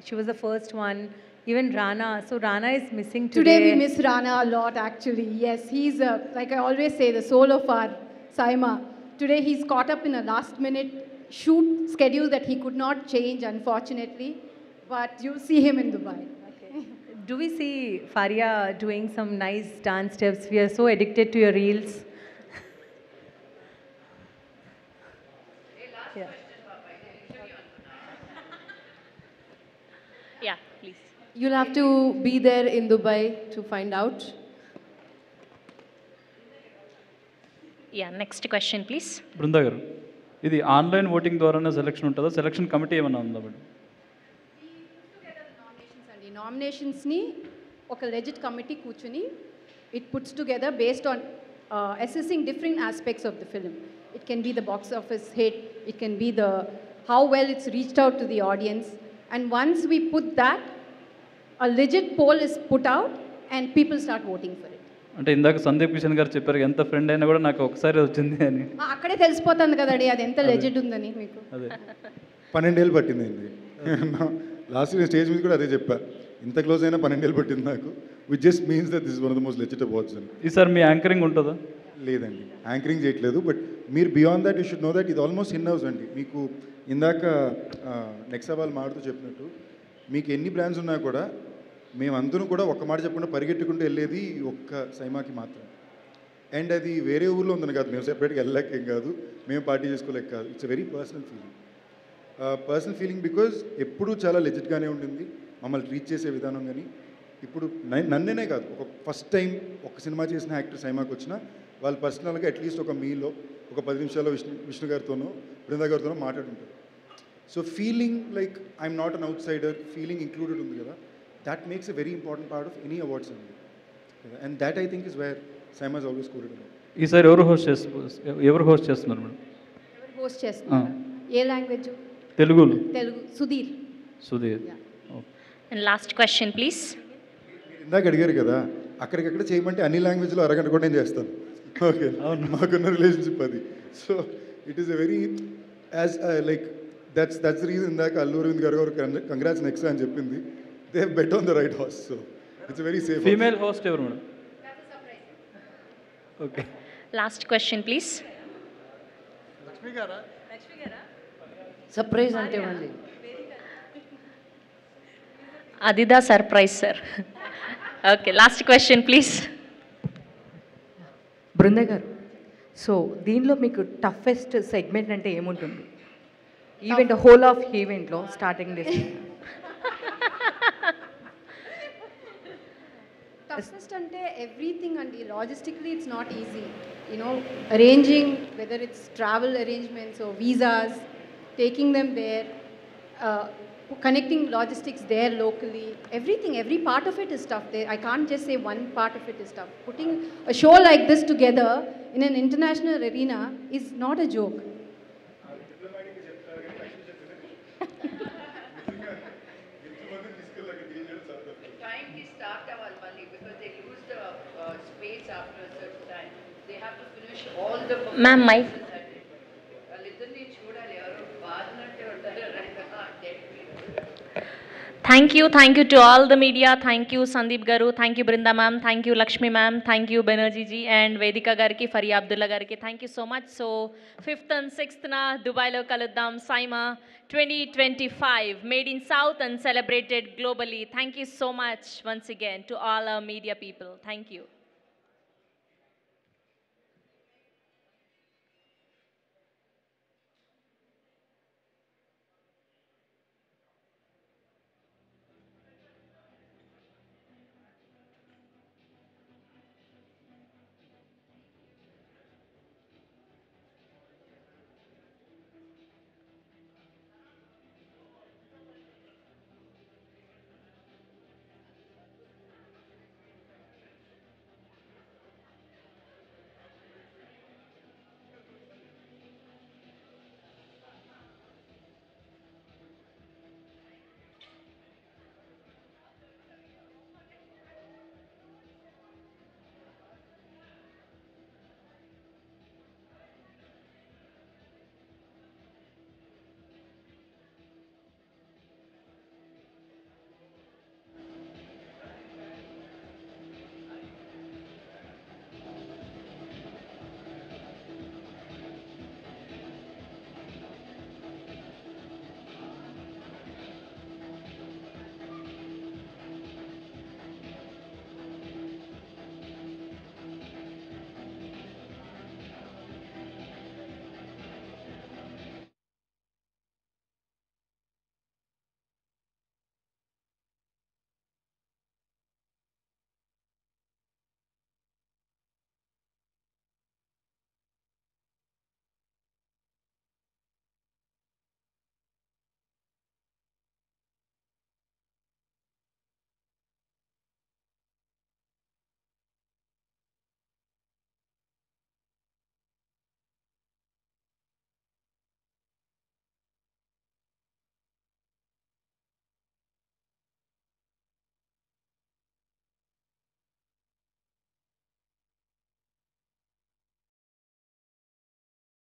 she was the first one. Even Rana. So Rana is missing today. Today we miss Rana a lot, actually. Yes, he's, like I always say, the soul of our SIMA. Today he's caught up in a last-minute shoot schedule that he could not change, unfortunately. But you'll see him in Dubai. Do we see Faria doing some nice dance steps? We are so addicted to your reels. Yeah. Yeah, please. You'll have to be there in Dubai to find out. Yeah, next question, please. Brinda garu, ఇది online voting ద్వారానే selection ఉంటుందా? Selection committee ఏమైనా ఉందా madam? అండి నామినేషన్స్ని ఒక legit committee కూర్చుని it puts together based on assessing different aspects of the film. It can be the box office hit, it can be the how well it's reached out to the audience. And once we put that, a legit poll is put out and people start voting for it. అంటే ఇందాక సందీప్ కిషన్ గారు చెప్పారు, ఎంత friend అయినా కూడా నాకు ఒకసారి వచ్చింది అని. అక్కడే తెలిసిపోతుంది కదండి అది ఎంత లెజిట్ ఉందని మీకు. అదే 12 ఏళ్ళు పట్టిందండి. లాస్ట్ ఇయర్ స్టేజ్ మీద కూడా అదే చెప్పా, ఇంత క్లోజ్ అయినా 12 ఏళ్ళు పట్టింది నాకు. Which just means that this one of the most legit awards అని. ఈసారి మీ యాంకరింగ్ ఉంటుందా? లేదండి, యాంకరింగ్ చేయట్లేదు. బట్ మీరు beyond that you should know that ఇది ఆల్మోస్ట్ ఇన్ హౌస్ అండి. మీకు ఇందాక నెక్సా వాళ్ళు మాడుతూ చెప్పినట్టు, మీకు ఎన్ని బ్రాండ్స్ ఉన్నా కూడా మేమందరూ కూడా ఒక్క మాట చెప్పకుండా పరిగెట్టుకుంటూ వెళ్ళేది ఒక్క సైమాకి మాత్రం. అండ్ అది వేరే ఊర్లో ఉందని కాదు, మేము సెపరేట్గా వెళ్ళలేకేం కాదు, మేము పార్టీ చేసుకోలేక కాదు. It's a very personal feeling because ఎప్పుడూ చాలా లెజిట్గానే ఉండింది మమ్మల్ని ట్రీట్ చేసే విధానం. కానీ ఇప్పుడు నన్నేనే కాదు, ఒక ఫస్ట్ టైం ఒక సినిమా చేసిన యాక్టర్ సైమాకి వచ్చినా వాళ్ళు పర్సనల్గా అట్లీస్ట్ ఒక మీలో ఒక 10 నిమిషాల్లో విష్ణు గారితోనో బృందా గారితోనో మాట్లాడుంటారు. So feeling like I'm not an outsider, feeling included ఉంది కదా, that makes a very important part of any awards ceremony. And that I think is where SIMA is always quoted about. ఈసారి ఎవరు host చేస్తున్నారు madam? ఎవరు host చేస్తున్నారు? ఏ language? తెలుగులో. Telugu. Sudheer. And last question, please. ఇందాక అడిగారు కదా, అక్కడికక్కడ చేయమంటే అన్ని లాంగ్వేజ్లో అరగంట కూడా నేను చేస్తాను. ఓకే, మాకున్న రిలేషన్షిప్ అది. So it is a very, as like, that's the reason that Allu Arvind garu congrats Nexa and చెప్పింది. They have bet on the right horse, so it's a very safe horse. Female host ఎవరు madam? Okay. Last question please. Surprise అంటే మళ్ళీ అదిదా surprise sir. Okay, last question please. Brinda garu, so దీనిలో మీకు toughest segment అంటే ఏముంటుంది? Event whole of ఈవెంట్లో starting this toughest ante everything and logistically it's not easy, you know, arranging whether it's travel arrangements or visas, taking them there, connecting logistics there locally, everything, every part of it is tough there. I can't just say one part of it is tough. Putting a show like this together in an international arena is not a joke. Ma'am mic. Thank you to all the media. Thank you Sandeep garu, thank you Brinda ma'am, thank you Lakshmi ma'am, thank you Banerjee ji and Vedika gariki, Faria Abdullah gariki. Thank you so much. So 5th and 6th na Dubai lo kaluddam. SIMA 2025 made in South and celebrated globally. Thank you so much once again to all our media people. Thank you.